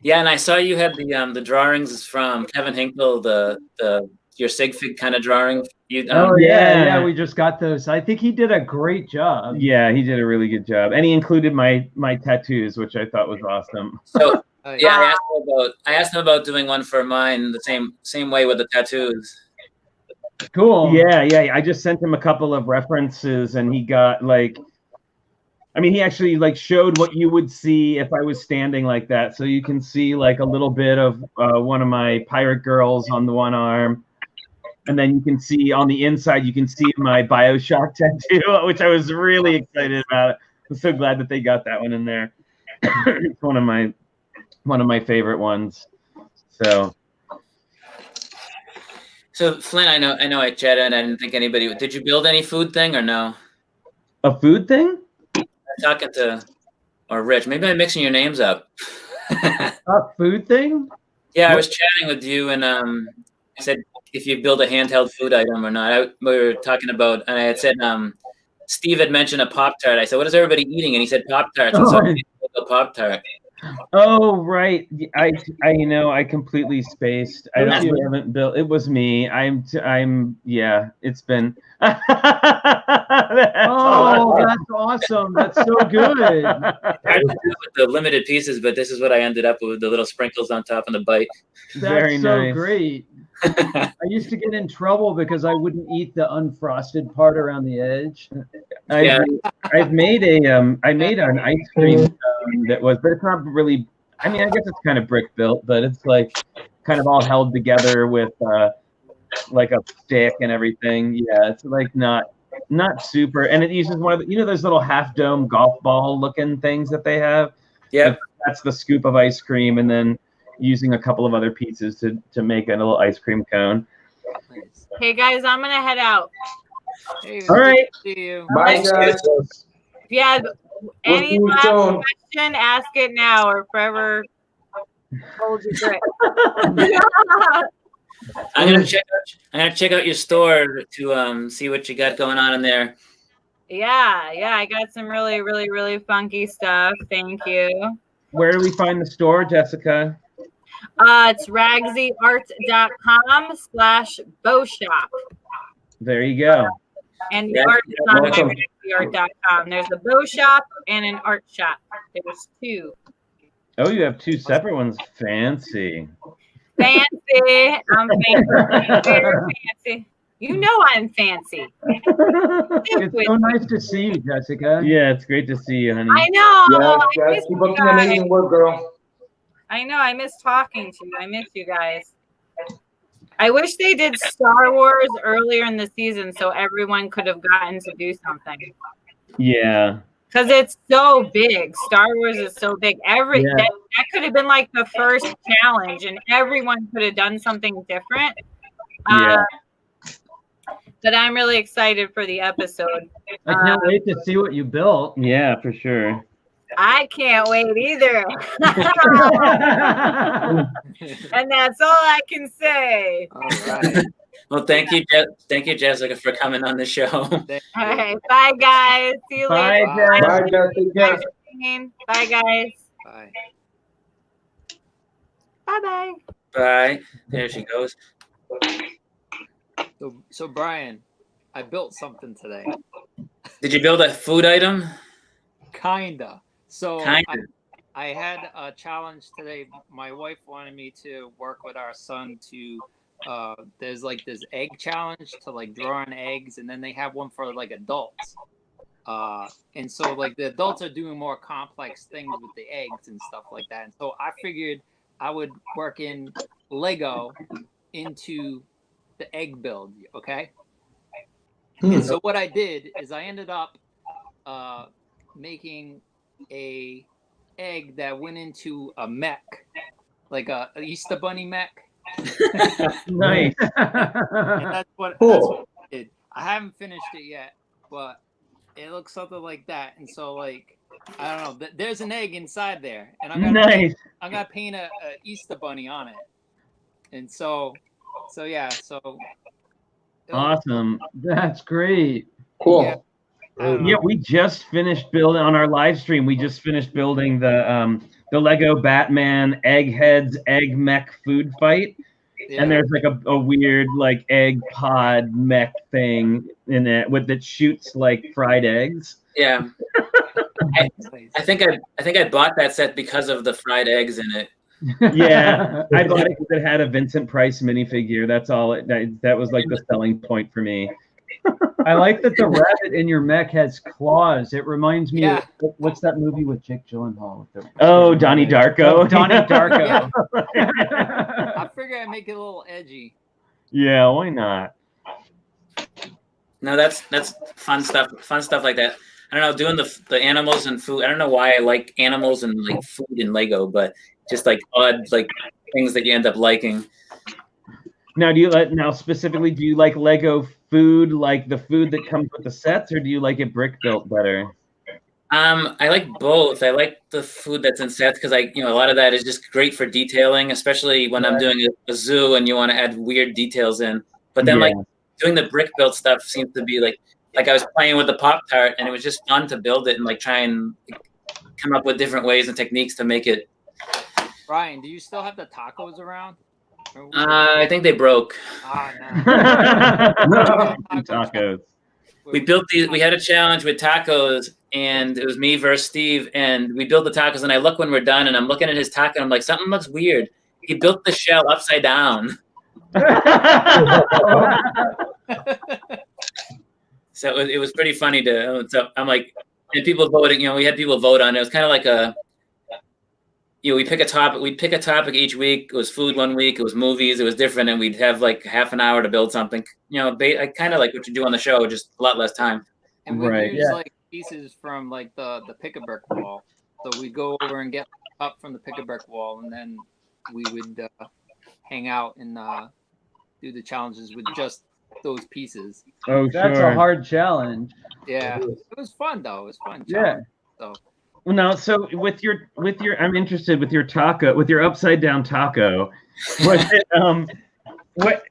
Yeah, and I saw you had the drawings from Kevin Hinkle, your sig fig kind of drawing. Yeah, we just got those. I think he did a great job. Yeah, he did a really good job, and he included my tattoos, which I thought was awesome. So I asked him about doing one for mine the same way with the tattoos. Cool. Yeah. I just sent him a couple of references, and he got he actually showed what you would see if I was standing like that. So you can see like a little bit of one of my pirate girls on the one arm. And then you can see on the inside, you can see my BioShock tattoo, which I was really excited about. I'm so glad that they got that one in there. It's one of my favorite ones. So Flynn, I know I chatted and I didn't think anybody. Did you build any food thing or no? A food thing? I'm talking to Rich. Maybe I'm mixing your names up. A food thing? Yeah, I was chatting with you and I said if you build a handheld food item or not. We were talking about, and I had said Steve had mentioned a Pop-Tart. I said, "What is everybody eating?" And he said Pop-Tarts. And so I made a Pop-Tart. Oh right, I completely spaced. I haven't built. It was me. Yeah. It's been. That's awesome. That's so good. hard to do with the limited pieces, but this is what I ended up with, the little sprinkles on top and the bite. Very That's so nice. Great. I used to get in trouble because I wouldn't eat the unfrosted part around the edge. I've made an ice cream cone that was, but it's not really. I mean, I guess it's kind of brick built, but it's like kind of all held together with like a stick and everything. Yeah, it's like not super, and it uses one of the, those little half dome golf ball looking things that they have. Yeah, that's the scoop of ice cream, and then using a couple of other pieces to make a little ice cream cone. Hey guys, I'm gonna head out. Hey, All right. See you. Bye, guys. If you have any see you last soon. question, ask it now or forever hold your breath. I'm gonna check out your store to see what you got going on in there. Yeah, I got some really, really, really funky stuff. Thank you. Where do we find the store, Jessica? It's ragsyart.com/bowshop. There you go. And the Yeah, art is on awesome. ragsyart.com. There's a bow shop and an art shop. There's two. Oh, you have two separate ones. Fancy. Fancy. I'm fancy. Very fancy. You know I'm fancy. It's so nice to see you, Jessica. Yeah, it's great to see you, honey. I know. Yes, I yes. miss Keep you up the guys. amazing work, girl. I know. I miss talking to you. I miss you guys. I wish they did Star Wars earlier in the season so everyone could have gotten to do something. Yeah. Because it's so big. Star Wars is so big. Yeah. That could have been like the first challenge, and everyone could have done something different. Yeah. But I'm really excited for the episode. I can't wait to see what you built. Yeah, for sure. I can't wait either. And that's all I can say. All right. Well, thank you, Jessica, for coming on the show. All right. Bye, guys. See you Bye, later. Jess. Bye, Jessica. Bye, guys. Bye. Bye-bye. Bye. There she goes. So Brian, I built something today. Did you build a food item? Kinda. So Kinda. I had a challenge today. My wife wanted me to work with our son to there's like this egg challenge to like draw on eggs, and then they have one for like adults. And so like the adults are doing more complex things with the eggs and stuff like that. And so I figured I would work in Lego into the egg build, okay? And so what I did is I ended up making a egg that went into a mech, like a Easter Bunny mech. Nice. And that's what I did. I haven't finished it yet, but it looks something like that. And so, like, I don't know. There's an egg inside there, and I'm gonna paint a Easter Bunny on it. And so yeah. So Awesome. That's great. Cool. Yeah. Yeah, we just finished building on our live stream. We just finished building the Lego Batman Eggheads egg mech food fight. Yeah. And there's like a weird like egg pod mech thing in it that shoots like fried eggs. Yeah. I think I bought that set because of the fried eggs in it. Yeah, I bought it because it had a Vincent Price minifigure. That's all. That was like the selling point for me. I like that the rabbit in your mech has claws. It reminds me of what's that movie with Jake Gyllenhaal? Oh, Donnie Darko. Donnie Darko. I figure I make it a little edgy. Yeah, why not? No, that's fun stuff. Fun stuff like that. I don't know, doing the animals and food. I don't know why I like animals and like food in Lego, but just like odd like things that you end up liking. Now, do you like Lego food, like the food that comes with the sets, or do you like it brick built better? I like both. I like the food that's in sets because a lot of that is just great for detailing, especially when I'm doing a zoo and you want to add weird details in. But then like doing the brick built stuff seems to be like I was playing with the Pop-Tart and it was just fun to build it and like try and come up with different ways and techniques to make it. Brian, do you still have the tacos around? I think they broke. No. Tacos. We had a challenge with tacos and it was me versus Steve, and we built the tacos. And I look when we're done, and I'm looking at his taco, and I'm like, something looks weird. He built the shell upside down. So it was pretty funny to. So I'm like, and people voted. We had people vote on it. It was kind of like a. We pick a topic. We'd pick a topic each week. It was food one week. It was movies. It was different, and we'd have like half an hour to build something. I kind of like what you do on the show, just a lot less time. And we use like pieces from like the pick-a-brick wall. So we'd go over and get up from the pick-a-brick wall, and then we would hang out and do the challenges with just those pieces. Oh, That's a hard challenge. Yeah, it was fun though. It was fun. Yeah. So. No, so with your, I'm interested with your taco, with your upside down taco. Was it, what?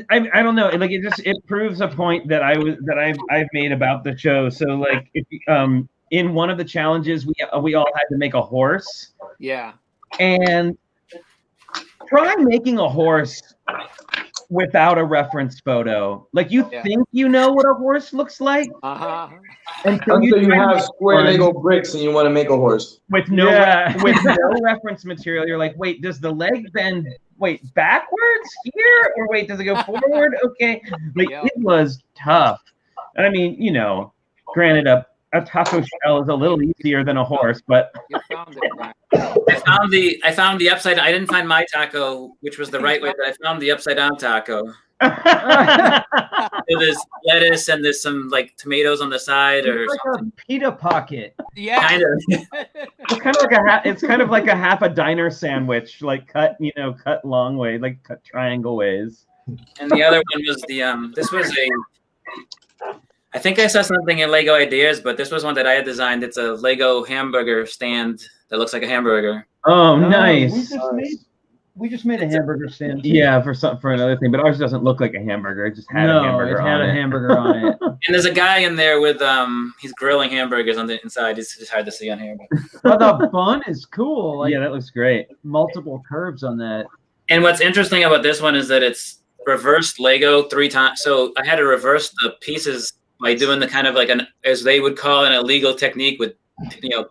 I don't know. Like it proves a point that I've made about the show. So like, if, in one of the challenges, we all had to make a horse. Yeah. And try making a horse without a reference photo. Like you think you know what a horse looks like. Until you have square Lego bricks and you want to make a horse with no reference material. You're like, wait, does the leg bend? Wait, backwards here, or wait, does it go forward? Okay, like it was tough. And I mean, granted, a taco shell is a little easier than a horse, but you found it, right? I found the upside. I didn't find my taco, which was the right way, but I found the upside down taco. So there's lettuce and there's some like tomatoes on the side, or like something. A pita pocket. Yeah, kind of. It's kind of like a half a diner sandwich, like cut long way, like cut triangle ways. And the other one was this was I think I saw something in Lego Ideas, but this was one that I had designed. It's a Lego hamburger stand that looks like a hamburger. Oh, nice. We just made a hamburger stand. Yeah, for another thing, but ours doesn't look like a hamburger. It just had a hamburger on it. A hamburger on it. And there's a guy in there with he's grilling hamburgers on the inside. It's just hard to see on here. But the bun is cool. Like, yeah, that looks great. Multiple curves on that. And what's interesting about this one is that it's reversed Lego 3 times. So I had to reverse the pieces by doing the kind of like as they would call an illegal technique with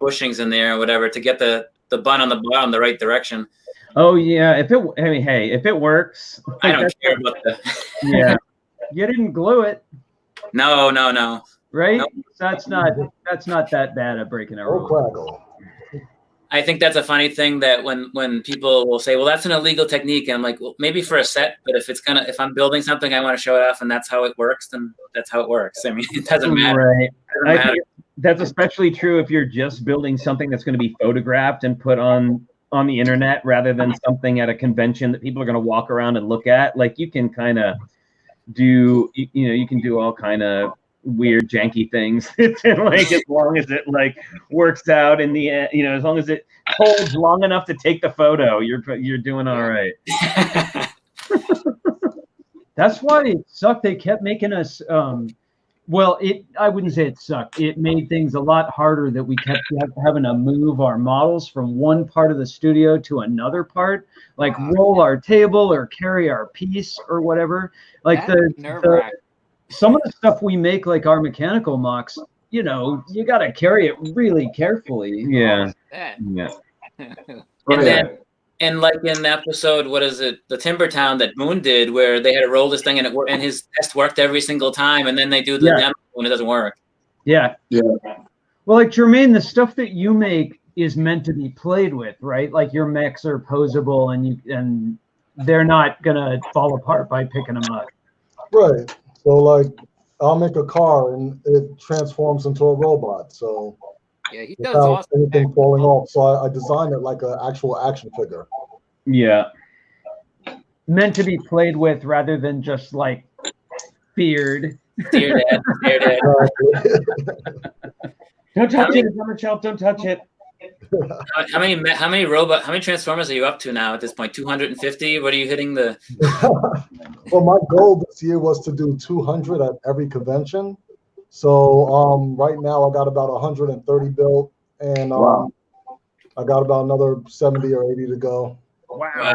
bushings in there or whatever to get the bun on the bottom the right direction. Oh yeah, if it works. I don't care about that. Yeah. You didn't glue it. No. Right? Nope. That's not that bad at breaking a rule. I think that's a funny thing that when people will say, well, that's an illegal technique, and I'm like, well, maybe for a set, but if I'm building something, I want to show it off, and that's how it works, then that's how it works. I mean, it doesn't matter. Right. I think that's especially true if you're just building something that's going to be photographed and put on the internet rather than something at a convention that people are going to walk around and look at. Like you can kind of do, you can do all kind of weird janky things. Like as long as it like works out in the end, as long as it holds long enough to take the photo, you're doing all right. That's why it sucked. They kept making us I wouldn't say it sucked. It made things a lot harder that we kept having to move our models from one part of the studio to another part, like roll our table or carry our piece or whatever. Like some of the stuff we make, like our mechanical mocks, you got to carry it really carefully. Yeah. Yeah. And like in the episode, what is it? The Timber Town that Moon did, where they had to roll this thing and his test worked every single time, and then they do the demo when it doesn't work. Yeah. Yeah. Well, like Jermaine, the stuff that you make is meant to be played with, right? Like your mechs are posable, and they're not gonna fall apart by picking them up. Right. So like, I'll make a car and it transforms into a robot. So. Yeah, he does awesome. Anything falling off, so I designed it like an actual action figure. Yeah, meant to be played with rather than just like feared. Dear Dad. Don't touch it, Dermot. Don't touch it. How many Transformers are you up to now at this point? 250? What are you hitting the? Well, my goal this year was to do 200 at every convention. So right now I got about 130 built, and I got about another 70 or 80 to go. Wow.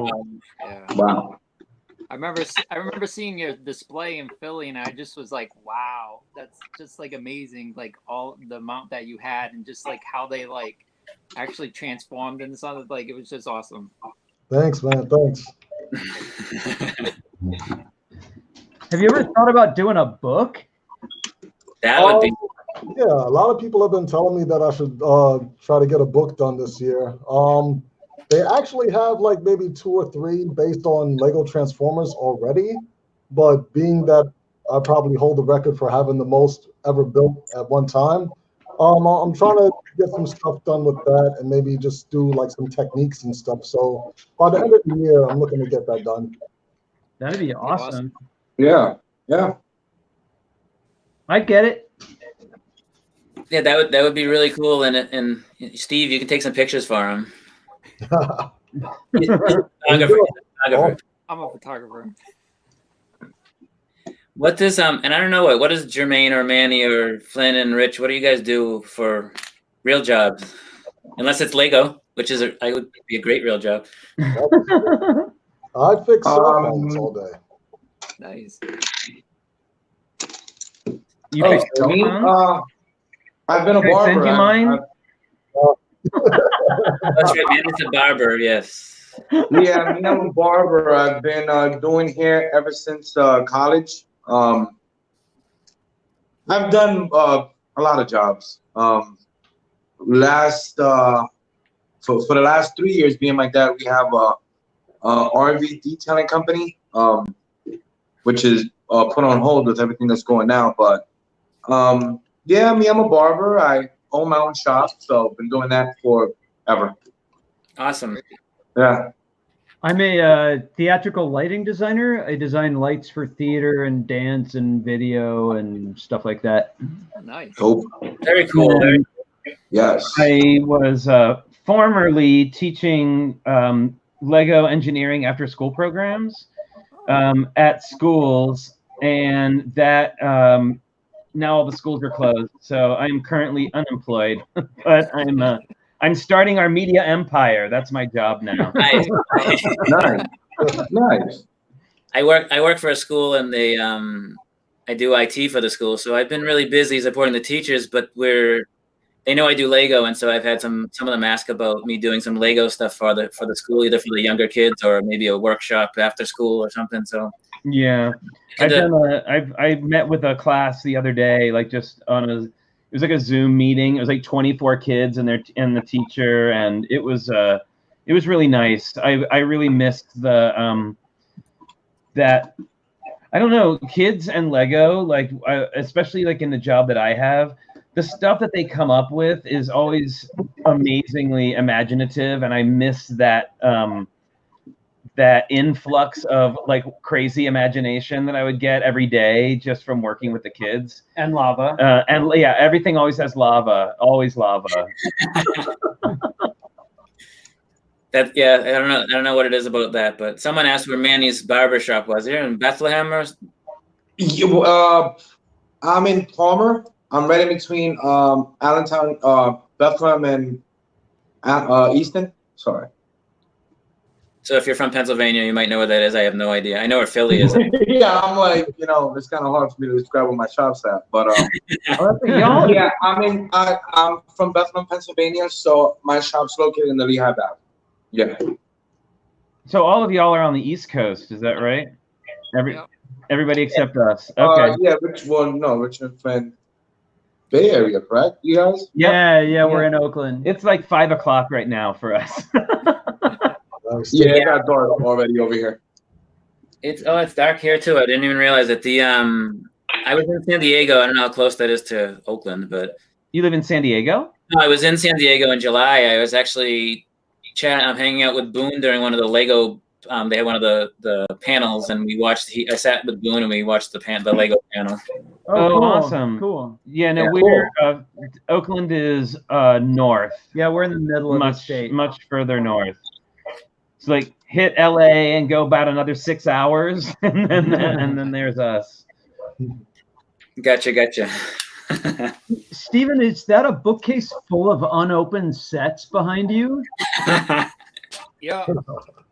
Yeah. Wow. I remember seeing your display in Philly, and I just was like, wow, that's just like amazing, like all the amount that you had, and just like how they like actually transformed into something. Like it was just awesome. Thanks, man. Thanks. Have you ever thought about doing a book? That would be. Yeah, a lot of people have been telling me that I should try to get a book done this year. They actually have like maybe 2 or 3 based on Lego Transformers already, but being that I probably hold the record for having the most ever built at one time, I'm trying to get some stuff done with that and maybe just do like some techniques and stuff. So by the end of the year, I'm looking to get that done. That'd be awesome. Yeah, yeah. I get it. Yeah, that would be really cool. And Steve, you can take some pictures for him. Photographer. I'm a photographer. What does and I don't know what does Jermaine or Manny or Flynn and Rich, what do you guys do for real jobs? Unless it's Lego, which is I would be a great real job. I fix cell phones all day. Nice. You fix cell me? phones? I've been a Can I barber. send you mine? That's right, Manny's a barber, yes. Yeah, me, I'm a barber. I've been doing hair ever since college. I've done a lot of jobs. For the last 3 years, me and my dad, we have a RV detailing company, which is put on hold with everything that's going now. But yeah, me, I'm a barber. I own my own shop, so I've been doing that forever. Awesome. Yeah. I'm a theatrical lighting designer. I design lights for theater and dance and video and stuff like that. Nice. Dope. Very cool. And Yes. I was formerly teaching Lego engineering after school programs at schools, and that now all the schools are closed. So I'm currently unemployed, but I'm starting our media empire. That's my job now. Nice. Nice. Nice. I work for a school, and they I do IT for the school, so I've been really busy supporting the teachers. But they know I do Lego, and so I've had some of them ask about me doing some Lego stuff for the school, either for the younger kids or maybe a workshop after school or something. So yeah, I met with a class the other day, like just on it was like a Zoom meeting. It was like 24 kids and the teacher, and it was really nice. I really missed the that, I don't know, kids and Lego, like especially like in the job that I have, the stuff that they come up with is always amazingly imaginative, and I miss that that influx of like crazy imagination that I would get every day just from working with the kids. And lava. And yeah, everything always has lava, always lava. I don't know what it is about that, but someone asked where Manny's barbershop was. Here in Bethlehem or? I'm in Palmer. I'm right in between Allentown, Bethlehem, and Easton. Sorry. So if you're from Pennsylvania, you might know what that is. I have no idea. I know where Philly is. Yeah, I'm like, it's kind of hard for me to describe where my shop's at, but yeah, I'm from Bethlehem, Pennsylvania, so my shop's located in the Lehigh Valley. Yeah. So all of y'all are on the East Coast, is that right? Everybody except us. Okay. Yeah, Richmond, Flynn, Bay Area, correct? You guys? Yeah, we're in Oakland. It's like 5 o'clock right now for us. Yeah, it got dark already over here. It's dark here too. I didn't even realize it. I was in San Diego. I don't know how close that is to Oakland, but You live in San Diego? no, I was in San Diego in July. I was actually hanging out with Boone during one of the Lego. They had one of the panels, and we watched. I sat with Boone and we watched the Lego panel. Oh, cool. awesome. Cool. Yeah, no, Yeah, we're Oakland is north. Yeah, we're in the middle of the Much state. much further north. It's like hit LA and go about another 6 hours, and then there's us. Gotcha. Steven, is that a bookcase full of unopened sets behind you? Yeah,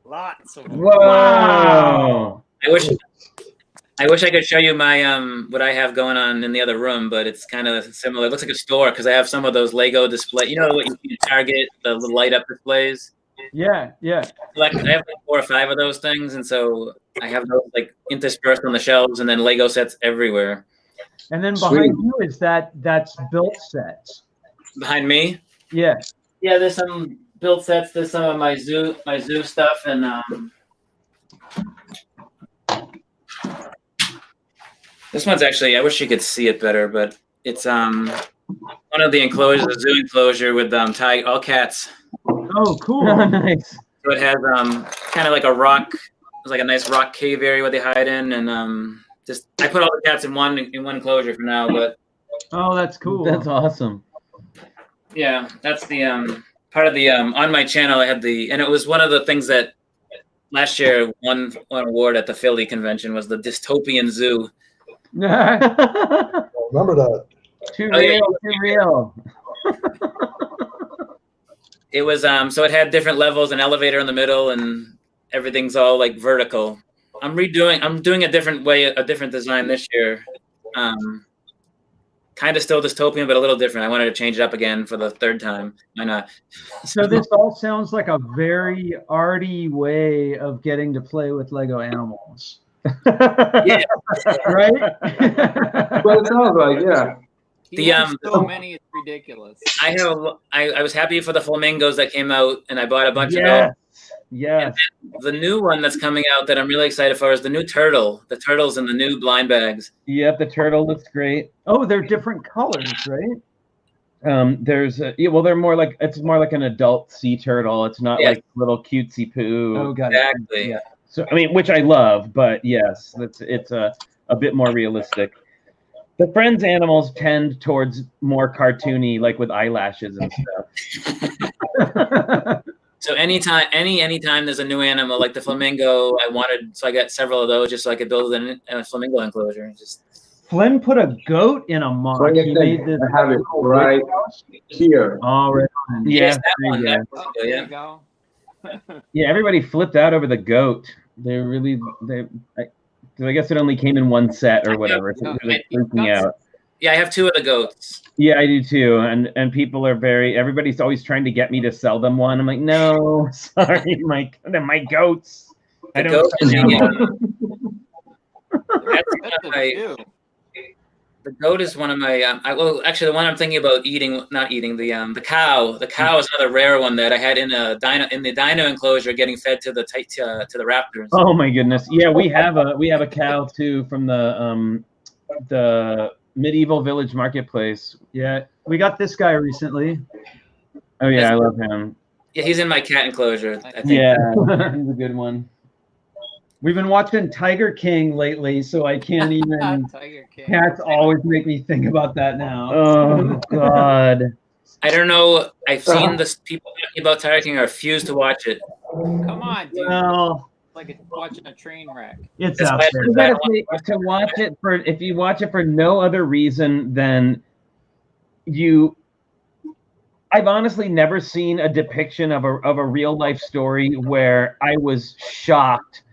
lots of them. Whoa! I wish I could show you my what I have going on in the other room, but it's kind of similar. It looks like a store because I have some of those Lego display. You know what you see at Target, the light up displays. Yeah. I have like 4 or 5 of those things, and so I have those like interspersed on the shelves, and then Lego sets everywhere. And then behind you is that's built sets. Behind me? Yeah. Yeah, there's some built sets. There's some of my zoo stuff, and this one's actually, I wish you could see it better, but it's one of the enclosures, a zoo enclosure with all cats. Oh, cool. Nice. So it has kind of like a rock, it's like a nice rock cave area where they hide in, and just I put all the cats in one enclosure for now, but oh, that's cool. That's awesome. yeah, that's the part of the on my channel. I had and it was one of the things that last year won an award at the Philly convention was the dystopian zoo. Remember that. Too real. It was so it had different levels, an elevator in the middle, and everything's all like vertical. I'm doing a different design this year. Kind of still dystopian, but a little different. I wanted to change it up again for the 3rd time. Why not? So this all sounds like a very arty way of getting to play with Lego animals. Yeah. Right? Well, it sounds like, yeah. He has so many, it's ridiculous. I was happy for the flamingos that came out, and I bought a bunch of those. Yes. The new one that's coming out that I'm really excited for is the new turtle. The turtles in the new blind bags. Yep, the turtle looks great. Oh, they're different colors, right? There's they're more like an adult sea turtle. It's not like little cutesy poo. Oh, got Exactly. it. Yeah. So I mean, which I love, but yes, it's a bit more realistic. The Friends animals tend towards more cartoony, like with eyelashes and stuff. So anytime there's a new animal like the flamingo, I got several of those just so I could build a flamingo enclosure. Just Flynn put a goat in a mock. So He made this. I have it right here. All right. yes, that there one. you That go. There yeah. you go. Yeah, everybody flipped out over the goat. I guess it only came in one set or whatever. So they're like freaking out. Yeah, I have 2 of the goats. Yeah, I do too. And people are everybody's always trying to get me to sell them one. I'm like, no, sorry, my goats. I don't. The goat is one of my. Actually, the one I'm thinking about not eating the cow. The cow is another rare one that I had in the dino enclosure, getting fed to the raptors. Oh my goodness! Yeah, we have a cow too from the medieval village marketplace. Yeah, we got this guy recently. Oh yeah, I love him. Yeah, he's in my cat enclosure. I think. Yeah, he's a good one. We've been watching Tiger King lately, so I can't even. Tiger King. Cats always make me think about that now. Oh God! I don't know. I've seen this people talking about Tiger King. I refuse to watch it. Come on, dude. Well, It's like watching a train wreck. it's That's out why- there. You gotta to watch it if you watch it for no other reason than I've honestly never seen a depiction of a real life story where I was shocked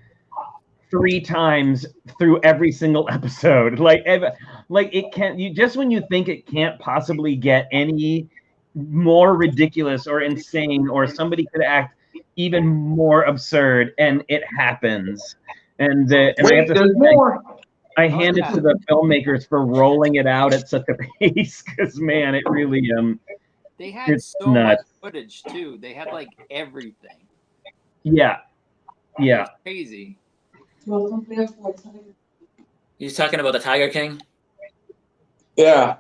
3 times through every single episode. Like it can't. When you think it can't possibly get any more ridiculous or insane, or somebody could act even more absurd, and it happens. And I have to There's say, more. I hand it to the filmmakers for rolling it out at such a pace, because man, it really They had It's so much nuts. footage too. They had like everything. yeah. It's crazy. You talking about the Tiger King? Yeah.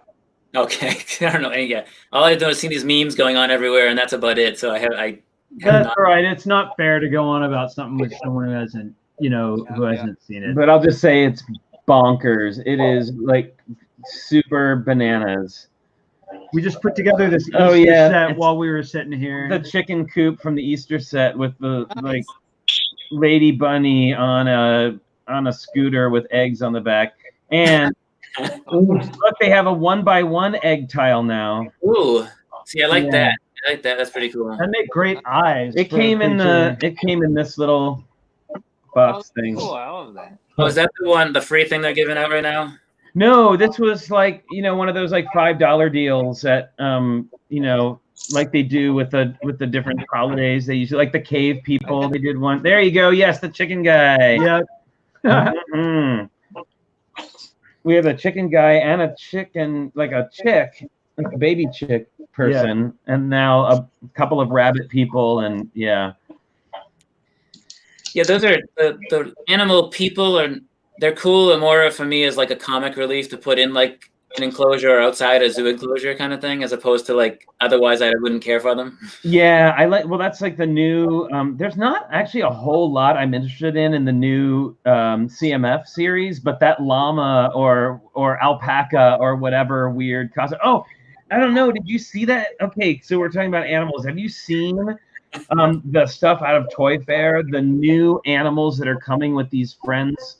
Okay, I don't know. Yeah, all I've done is seen these memes going on everywhere, and that's about it. So I have That's not. all right. It's not fair to go on about something with someone who hasn't, who Yeah. hasn't seen it. But I'll just say it's bonkers. It is like super bananas. We just put together this Easter Oh, yeah. set It's- while we were sitting here. The chicken coop from the Easter set with the like lady bunny on a scooter with eggs on the back, and look, they have a 1x1 egg tile now. Ooh, see, I like Yeah. that. I like that. That's pretty cool. That make great eyes. It for a came in creature. this little box things. Cool, I love that. Oh, is that the free thing they're giving out right now? No, this was like, one of those like $5 deals that like they do with the different holidays. They usually, like the cave people, they did one. There you go. Yes, the chicken guy. Yeah. Mm-hmm. We have a chicken guy and a chicken, like a chick, like a baby chick person, and now a couple of rabbit people, and yeah. Yeah, those are the animal people they're cool, and more for me is like a comic relief to put in like an enclosure or outside a zoo enclosure kind of thing, as opposed to like otherwise I wouldn't care for them. Yeah, that's like the new, there's not actually a whole lot I'm interested in the new CMF series, but that llama or alpaca or whatever weird costume. Oh, I don't know. Did you see that? Okay, so we're talking about animals. Have you seen the stuff out of Toy Fair? The new animals that are coming with these friends?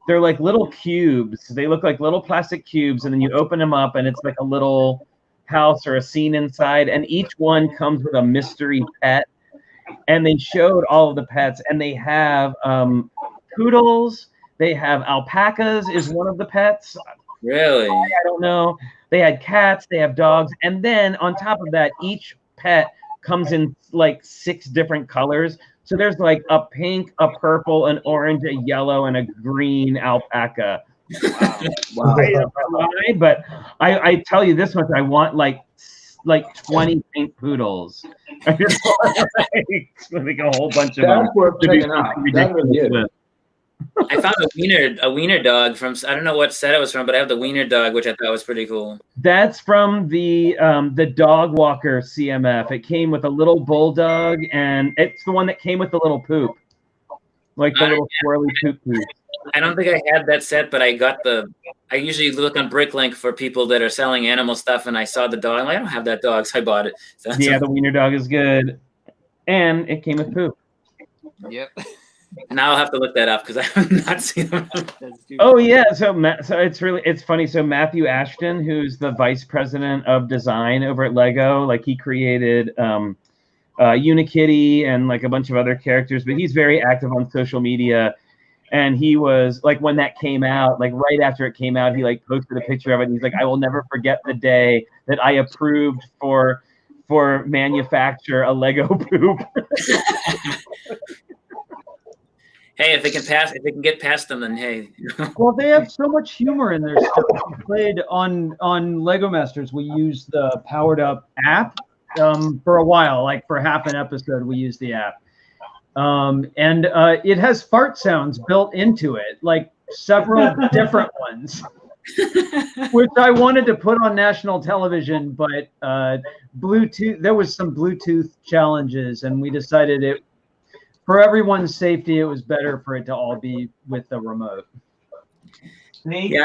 They're like little cubes. They look like little plastic cubes, and then you open them up, and it's like a little house or a scene inside, and each one comes with a mystery pet. And they showed all of the pets, and they have poodles. They have alpacas is one of the pets. Really? I don't know. They had cats. They have dogs, and then on top of that, each pet comes in like 6 different colors. So there's like a pink, a purple, an orange, a yellow, and a green alpaca. Wow. I don't know why, but I tell you this much, I want like 20 pink poodles. I just want like a whole bunch of them. That's worth checking out. That really is. I found a wiener dog from, I don't know what set it was from, but I have the wiener dog, which I thought was pretty cool. That's from the dog walker CMF. It came with a little bulldog, and it's the one that came with the little poop, like the little swirly poop. I don't think I had that set, but I usually look on Bricklink for people that are selling animal stuff, and I saw the dog. I'm like, I don't have that dog, so I bought it. So yeah, the wiener dog is good, and it came with poop. Yep. Now I'll have to look that up because I have not seen them. Oh yeah, so it's funny. So Matthew Ashton, who's the vice president of design over at Lego, like he created Unikitty and like a bunch of other characters, but he's very active on social media. And he was like, when that came out, like right after it came out, he like posted a picture of it. And he's like, I will never forget the day that I approved for manufacture a Lego poop. Hey, if they can get past them, then hey. Well, they have so much humor in their stuff. We played on LegoMasters. We used the powered up app for a while, like for half an episode, we used the app. And it has fart sounds built into it, like several different ones, which I wanted to put on national television, but Bluetooth, there was some Bluetooth challenges, and we decided for everyone's safety, it was better for it to all be with the remote. Yeah,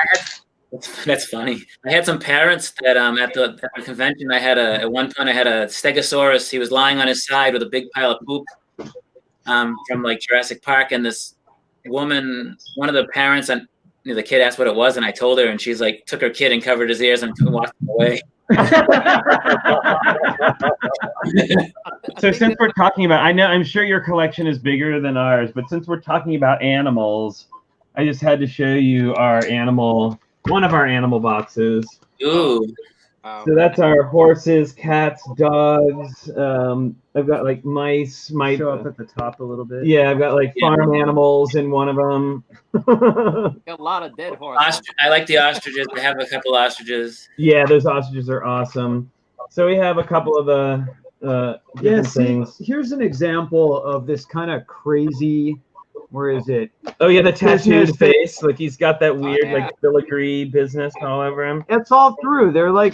that's funny. I had some parents that at the convention, at one point I had a Stegosaurus. He was lying on his side with a big pile of poop from like Jurassic Park, and this woman, one of the parents, and the kid asked what it was, and I told her, and she's like, took her kid and covered his ears and walked him away. So since we're talking about, I'm sure your collection is bigger than ours, but since we're talking about animals, I just had to show you one of our animal boxes. Ooh. So that's our horses, cats, dogs. I've got like mice. Show up at the top a little bit. Yeah, I've got like farm animals in one of them. Got a lot of dead horses. I like the ostriches. I have a couple ostriches. Yeah, those ostriches are awesome. So we have a couple of different things. Here's an example of this kind of crazy. Where is it? Oh yeah, the tattooed face. Like he's got that weird like filigree business all over him. It's all through. They're like,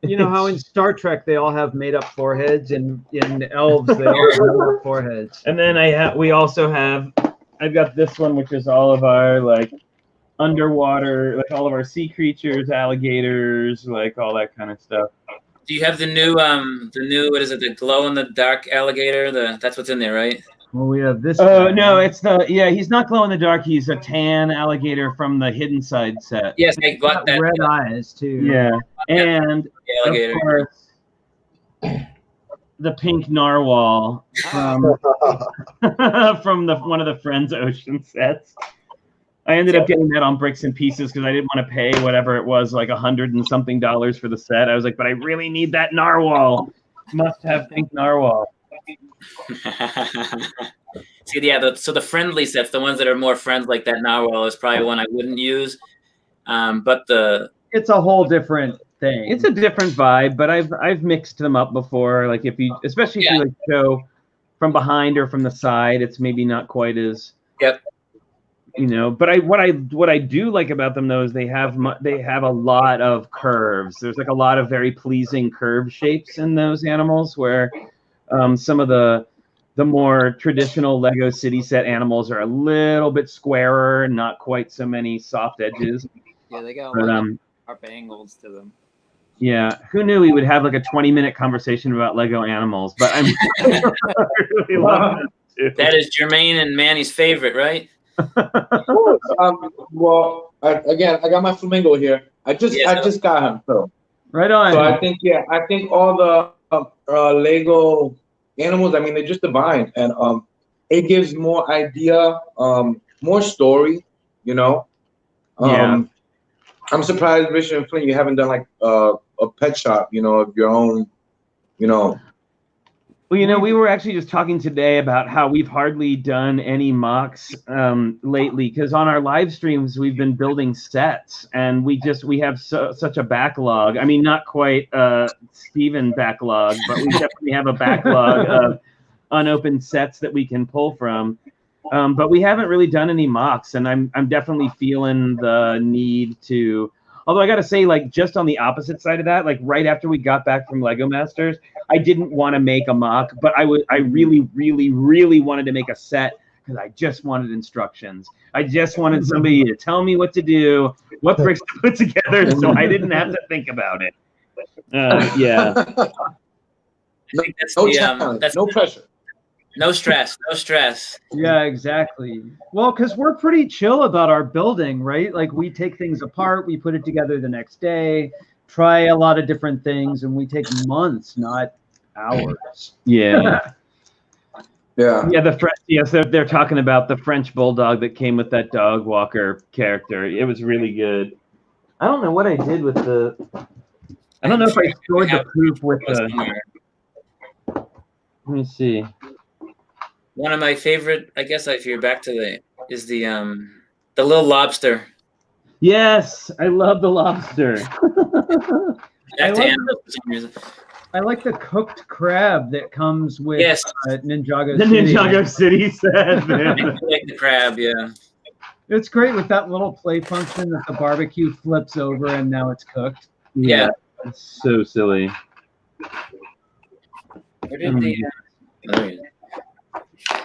you know how in Star Trek they all have made up foreheads, and in elves they all have made up foreheads. And then I've got this one, which is all of our like underwater, like all of our sea creatures, alligators, like all that kind of stuff. Do you have the new what is it? The glow in the dark alligator. That's what's in there, right? Well, we have this. Oh no, it's he's not glow in the dark. He's a tan alligator from the Hidden Side set. Yes, I got that. Red eyes too. Yeah, and alligator. of course, the pink narwhal from from one of the Friends Ocean sets. I ended up getting that on Bricks and Pieces because I didn't want to pay whatever it was, like $100 and something for the set. I was like, but I really need that narwhal. Must have pink narwhal. See, yeah, so the friendly sets, the ones that are more friends like that narwhal is probably one I wouldn't use. But it's a whole different thing. It's a different vibe, but I've mixed them up before. Like especially if you like show from behind or from the side, it's maybe not quite as But what I do like about them though is they have a lot of curves. There's like a lot of very pleasing curve shapes in those animals where some of the more traditional Lego City set animals are a little bit squarer and not quite so many soft edges. Yeah, they got a lot of sharp angles to them. Yeah, who knew we would have like a 20-minute conversation about Lego animals? But I really love it too. That is Jermaine and Manny's favorite, right? Well, again, I got my flamingo here. I just got him. So right on. So I think all the Lego animals, I mean, they're just divine, and it gives more idea, more story. I'm surprised, Richard and Flynn, you haven't done like a pet shop, of your own, Well, we were actually just talking today about how we've hardly done any mocks lately because on our live streams we've been building sets and we have such a backlog. I mean, not quite Steven backlog, but we definitely have a backlog of unopened sets that we can pull from. But we haven't really done any mocks, and I'm definitely feeling the need to. Although I got to say, like, just on the opposite side of that, like right after we got back from LegoMasters, I didn't want to make a mock, but I really, really, really wanted to make a set because I just wanted instructions. I just wanted somebody to tell me what to do, what bricks to put together, so I didn't have to think about it. Yeah. That's no pressure. No stress. Yeah, exactly. Well, because we're pretty chill about our building, right? Like we take things apart, we put it together the next day, try a lot of different things, and we take months, not hours. Yeah. Yeah. Yeah, so they're talking about the French bulldog that came with that dog walker character. It was really good. I don't know what I did with I don't know if I stored the proof with Let me see. One of my favorite, I guess, if you're back to is the little lobster. Yes, I love the lobster. I like the cooked crab that comes with Ninjago the City. Ninjago City set. I like the crab, yeah. It's great with that little play function that the barbecue flips over and now it's cooked. Yeah. It's so silly. Where did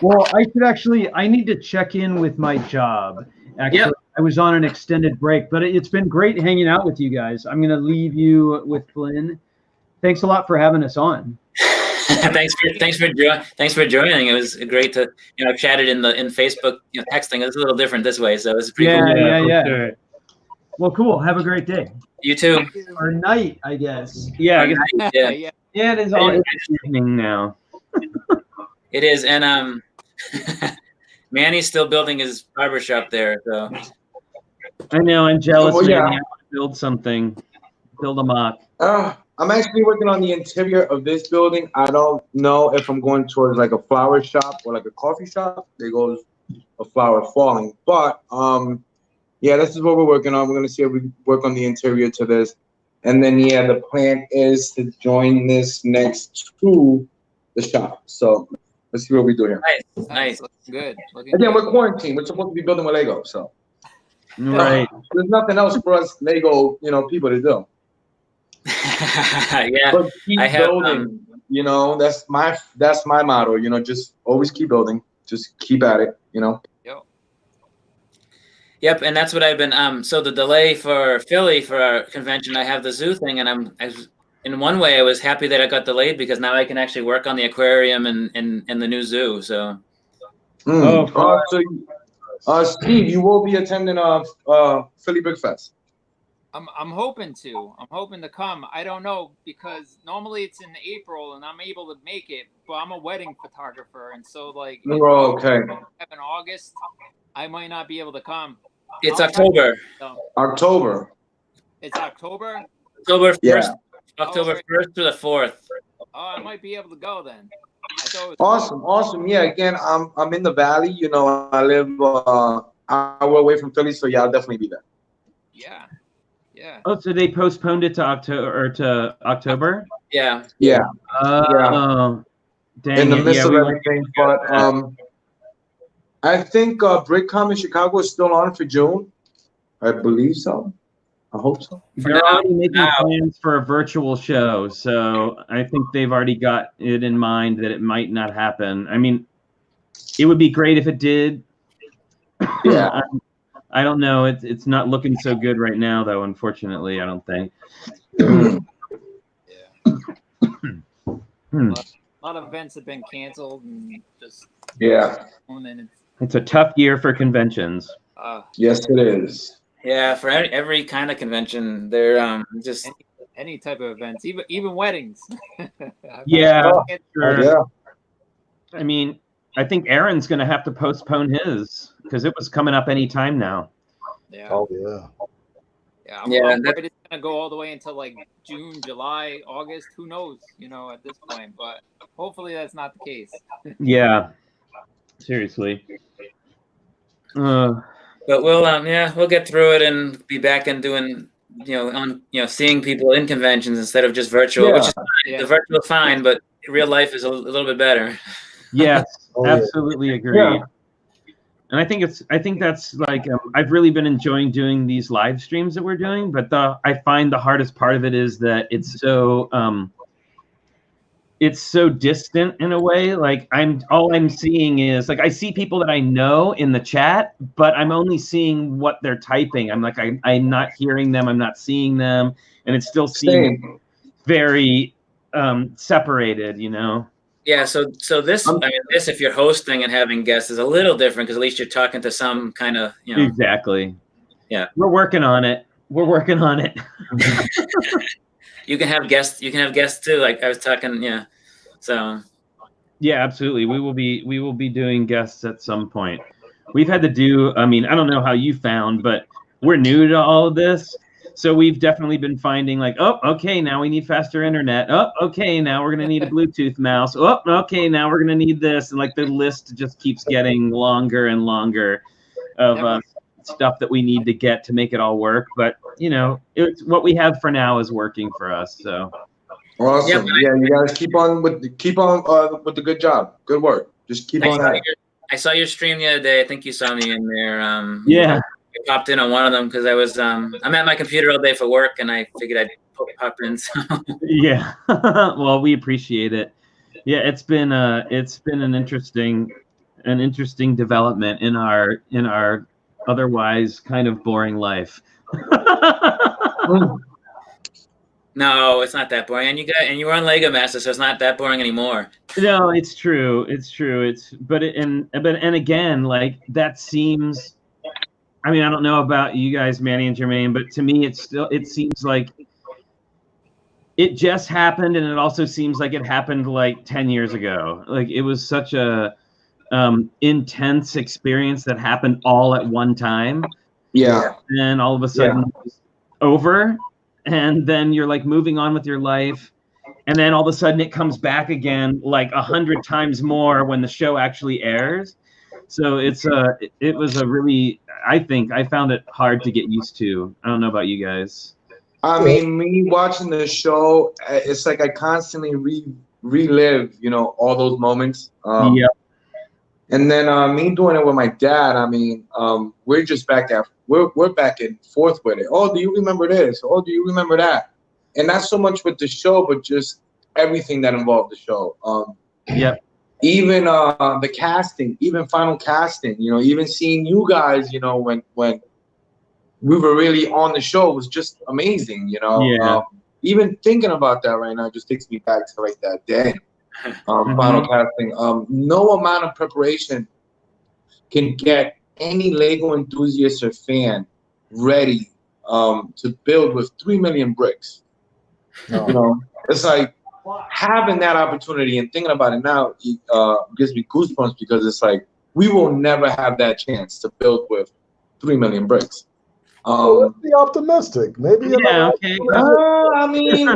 Well, I need to check in with my job. Actually, I was on an extended break, but it's been great hanging out with you guys. I'm going to leave you with Flynn. Thanks a lot for having us on. thanks for joining. It was great to I've chatted in Facebook, texting. It's a little different this way, so it's pretty cool. Yeah. Sure. Well, cool. Have a great day. You too. Or night, I guess. Yeah, Yeah, it is all evening now. It is, and Manny's still building his barbershop there, so. I know, I'm jealous. Yeah. I want to build something, build a mock. I'm actually working on the interior of this building. I don't know if I'm going towards like a flower shop or like a coffee shop. There goes a flower falling, but this is what we're working on. We're gonna see if we work on the interior to this, and then the plan is to join this next to the shop. So. Let's see what we do here. Nice. Good. Again, we're quarantined. We're supposed to be building with Lego, so. Right. There's nothing else for us Lego, people to do. Yeah. But keep I have, building. That's my motto. Just always keep building. Just keep at it. Yep, and that's what I've been. So the delay for Philly for our convention, I have the zoo thing, and in one way, I was happy that it got delayed because now I can actually work on the aquarium and the new zoo. So, Steve, you will be attending Philly Brick Fest. I'm hoping to. I'm hoping to come. I don't know because normally it's in April and I'm able to make it, but I'm a wedding photographer, and so like Oh, okay. in August, I might not be able to come. It's I'll October. October. It's October. October 1st. Yeah. October 1st to the 4th. Oh, I might be able to go then. I thought it was Awesome. Yeah, again, I'm in the valley. You know, I live an hour away from Philly, so yeah, I'll definitely be there. Yeah. Oh, so they postponed it to October? Yeah. Yeah. Oh, dang In the it. midst Yeah, of we won't everything, but I think BrickCon in Chicago is still on for June. I believe so. I hope so. They're already making plans for a virtual show, so I think they've already got it in mind that it might not happen. I mean, it would be great if it did. Yeah. I don't know. It's not looking so good right now, though. Unfortunately, I don't think. a lot of events have been canceled and just and It's a tough year for conventions. Yes, it is. Yeah, for every kind of convention, they're just any type of events, even weddings. Yeah, sure. Yeah. I mean, I think Aaron's going to have to postpone his because it was coming up any time now. Yeah. Oh yeah. I'm worried it's gonna go all the way until like June, July, August. Who knows? You know, at this point, but hopefully that's not the case. Yeah. Seriously. But we'll get through it and be back and doing, seeing people in conventions instead of just virtual, which is fine. Yeah. The virtual is fine, but real life is a little bit better. Yes, absolutely agree. Yeah. And I think that's like I've really been enjoying doing these live streams that we're doing, but I find the hardest part of it is that it's so distant in a way. Like all I'm seeing is like I see people that I know in the chat, but I'm only seeing what they're typing. I'm like I'm not hearing them, I'm not seeing them, and it still seems very separated, you know. Yeah, so this if you're hosting and having guests is a little different because at least you're talking to some kind of Exactly. Yeah, we're working on it. You can have guests. You can have guests too. Like I was talking. Yeah. So. Yeah, absolutely. We will be doing guests at some point. We've had to do. I mean, I don't know how you found, but we're new to all of this. So we've definitely been finding like, oh, okay, now we need faster internet. Oh, okay, now we're going to need a Bluetooth mouse. Oh, okay, now we're going to need this. And like the list just keeps getting longer and longer of stuff that we need to get to make it all work. But, it's what we have for now is working for us. So awesome. Yeah, you guys keep on with the good job. Good work. Just keep on that. I saw your stream the other day. I think you saw me in there. Yeah. I popped in on one of them because I was I'm at my computer all day for work and I figured I'd pop in. So. Yeah. Well, we appreciate it. Yeah, it's been an interesting development in our otherwise kind of boring life. No, it's not that boring. And you were on LegoMasters, so it's not that boring anymore. No, it's true. But again, like that seems. I mean, I don't know about you guys, Manny and Jermaine, but to me, it seems like it just happened, and it also seems like it happened like 10 years ago. Like it was such a intense experience that happened all at one time. Yeah. And all of a sudden it's over, and then you're like moving on with your life, and then all of a sudden it comes back again like 100 times more when the show actually airs. So it was a really, I think I found it hard to get used to. I don't know about you guys. I mean, me watching the show, it's like I constantly relive, all those moments. Yeah. And then me doing it with my dad. I mean, we're just back we're back and forth with it. Oh, do you remember this? Oh, do you remember that? And not so much with the show, but just everything that involved the show. Yep. Even the casting, even final casting, even seeing you guys, when we were really on the show was just amazing, Yeah. Even thinking about that right now just takes me back to like that day. Final casting. No amount of preparation can get any Lego enthusiast or fan ready to build with 3 million bricks. No. You know, it's like having that opportunity and thinking about it now gives me goosebumps because it's like we will never have that chance to build with 3 million bricks. Well, let's be optimistic. Maybe Yeah, okay. I mean, I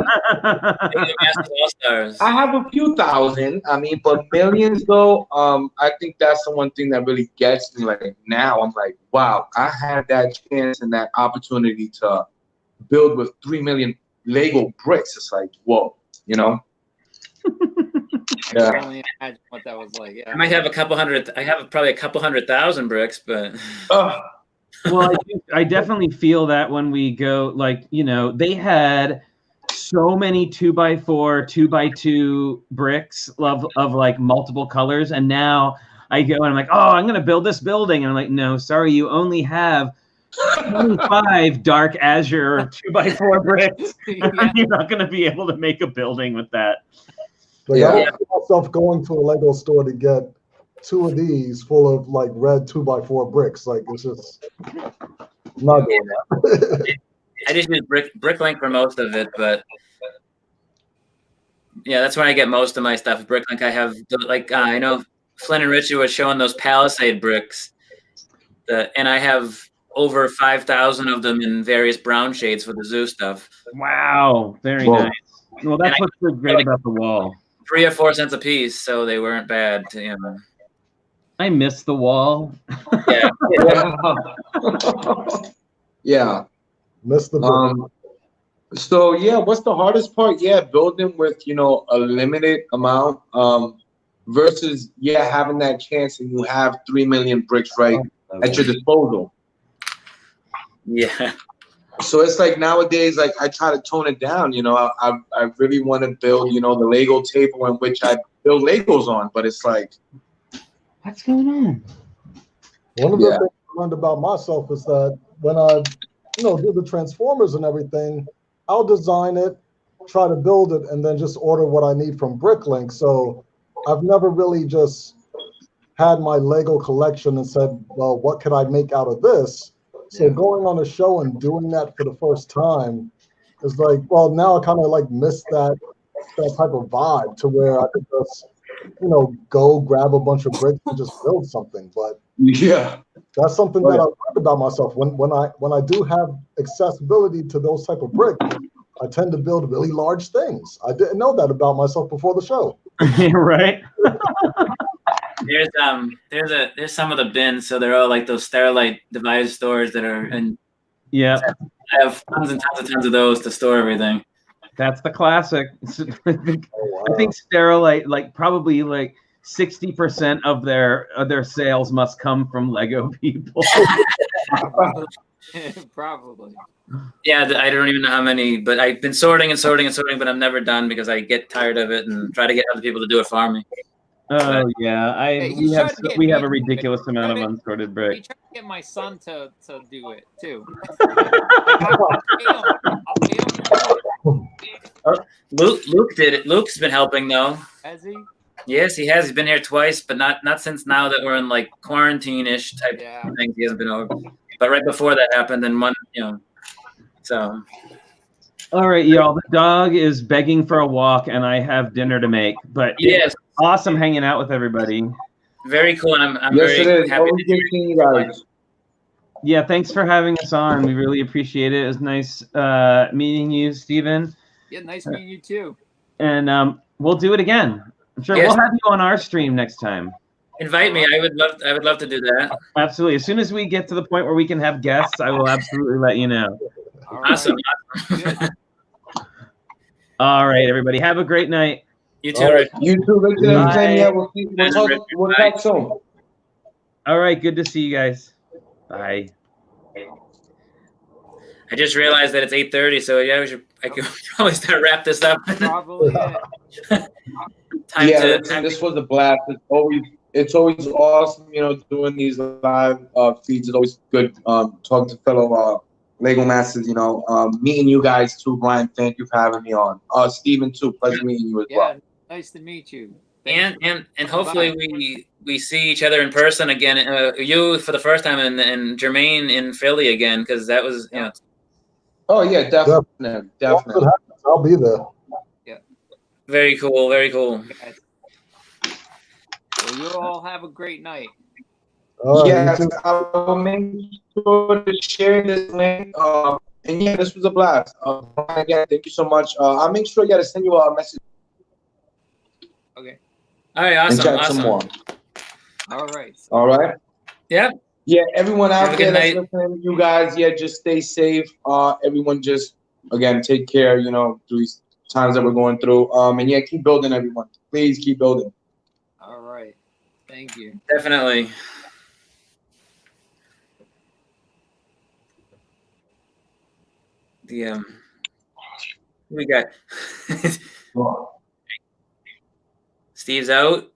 have a few thousand. I mean, but millions though. I think that's the one thing that really gets me. Like now, I'm like, wow, I had that chance and that opportunity to build with 3 million Lego bricks. It's like, whoa, you know. I can only imagine what that was like. Yeah. I might have a couple hundred. I have probably a couple 100,000 bricks, but. Well, I definitely feel that when we go, like, you know, they had so many 2x4, 2x2 bricks of like multiple colors, and now I go and I'm like, oh, I'm gonna build this building, and I'm like, no, sorry, you only have 25 dark azure 2x4 bricks. Yeah. You're not gonna be able to make a building with that. Like, I don't see myself going to a Lego store to get 2 of these full of like red 2x4 bricks. Like, it's just not doing that. I just use Bricklink for most of it, but yeah, that's where I get most of my stuff. Bricklink, I have like I know Flynn and Richie was showing those Palisade bricks, and I have over 5,000 of them in various brown shades for the zoo stuff. Wow, very nice. Well, that's what's so great about the wall. 3 or 4 cents a piece, so they weren't bad. You know. I miss the wall. Yeah. Yeah. Miss the So yeah, what's the hardest part? Yeah, building with, you know, a limited amount versus having that chance and you have 3 million bricks right at your disposal. Yeah. So it's like nowadays, like I try to tone it down. You know, I really want to build, you know, the Lego table in which I build Legos on, but it's like, what's going on? One of the things I learned about myself is that when I, you know, do the Transformers and everything, I'll design it, try to build it, and then just order what I need from Bricklink. So I've never really just had my Lego collection and said, well, what could I make out of this? So going on a show and doing that for the first time is like, well, now I kind of like miss that type of vibe to where I could just, you know, go grab a bunch of bricks and just build something. But that's something that I learned about myself. When I do have accessibility to those type of bricks, I tend to build really large things. I didn't know that about myself before the show. Right. There's some of the bins, so they're all like those Sterilite device stores that are, and yeah, I have tons and tons of those to store everything. That's the classic. I think Sterilite, like probably like 60% of their sales must come from Lego people. Probably. Yeah, I don't even know how many, but I've been sorting, but I'm never done because I get tired of it and try to get other people to do it for me. Oh yeah, we have a ridiculous amount of unsorted bricks. We tried to get my son to do it too. Luke did it. Luke's been helping though. Has he? Yes, he has. He's been here twice, but not since now that we're in like quarantine-ish type things. He hasn't been over. But right before that happened, and one, you know, so. All right, y'all. The dog is begging for a walk, and I have dinner to make. But yes, awesome hanging out with everybody. Very cool, and I'm yes, very it is. happy Always good seeing you guys. Yeah, thanks for having us on. We really appreciate it. It was nice meeting you, Stephen. Yeah, nice meeting you too. And we'll do it again. I'm sure we'll have you on our stream next time. Invite me. I would love to do that. Absolutely. As soon as we get to the point where we can have guests, I will absolutely let you know. Awesome. All right, everybody. Have a great night. You too, Rick. You too, Rick. Yeah, we'll talk soon. All right. Good to see you guys. Bye. I just realized that it's 8:30, so yeah, I could probably start wrap this up. Probably. This was a blast. It's always awesome, you know, doing these live feeds. It's always good talking to fellow Lego Masters. You know, meeting you guys too, Brian. Thank you for having me on. Steven too. Pleasure meeting you as well. Yeah, nice to meet you. And hopefully we see each other in person again. You for the first time, and Jermaine in Philly again, because that was Oh yeah, definitely. I'll be there. Very cool. Very cool. Well, you all have a great night. All right, Yes, you too. I'll make sure to share this link. And yeah, this was a blast. Again, thank you so much. I'll make sure to send you a message. Okay. All right. And Awesome. chat some more. All right. All right. Yep. Yeah, everyone Have a out good there that's night. listening, you guys, yeah, just stay safe. Everyone just, again, take care, through these times that we're going through. And yeah, keep building, everyone. Please keep building. All right. Thank you. Definitely. The we got Steve's out.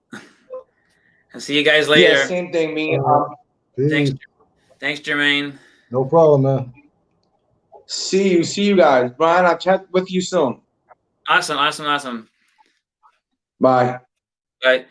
I'll see you guys later. Yeah, same thing, me. Peace. Thanks, Jermaine. No problem, man. See you guys. Brian, I'll chat with you soon. Awesome. Bye. Bye.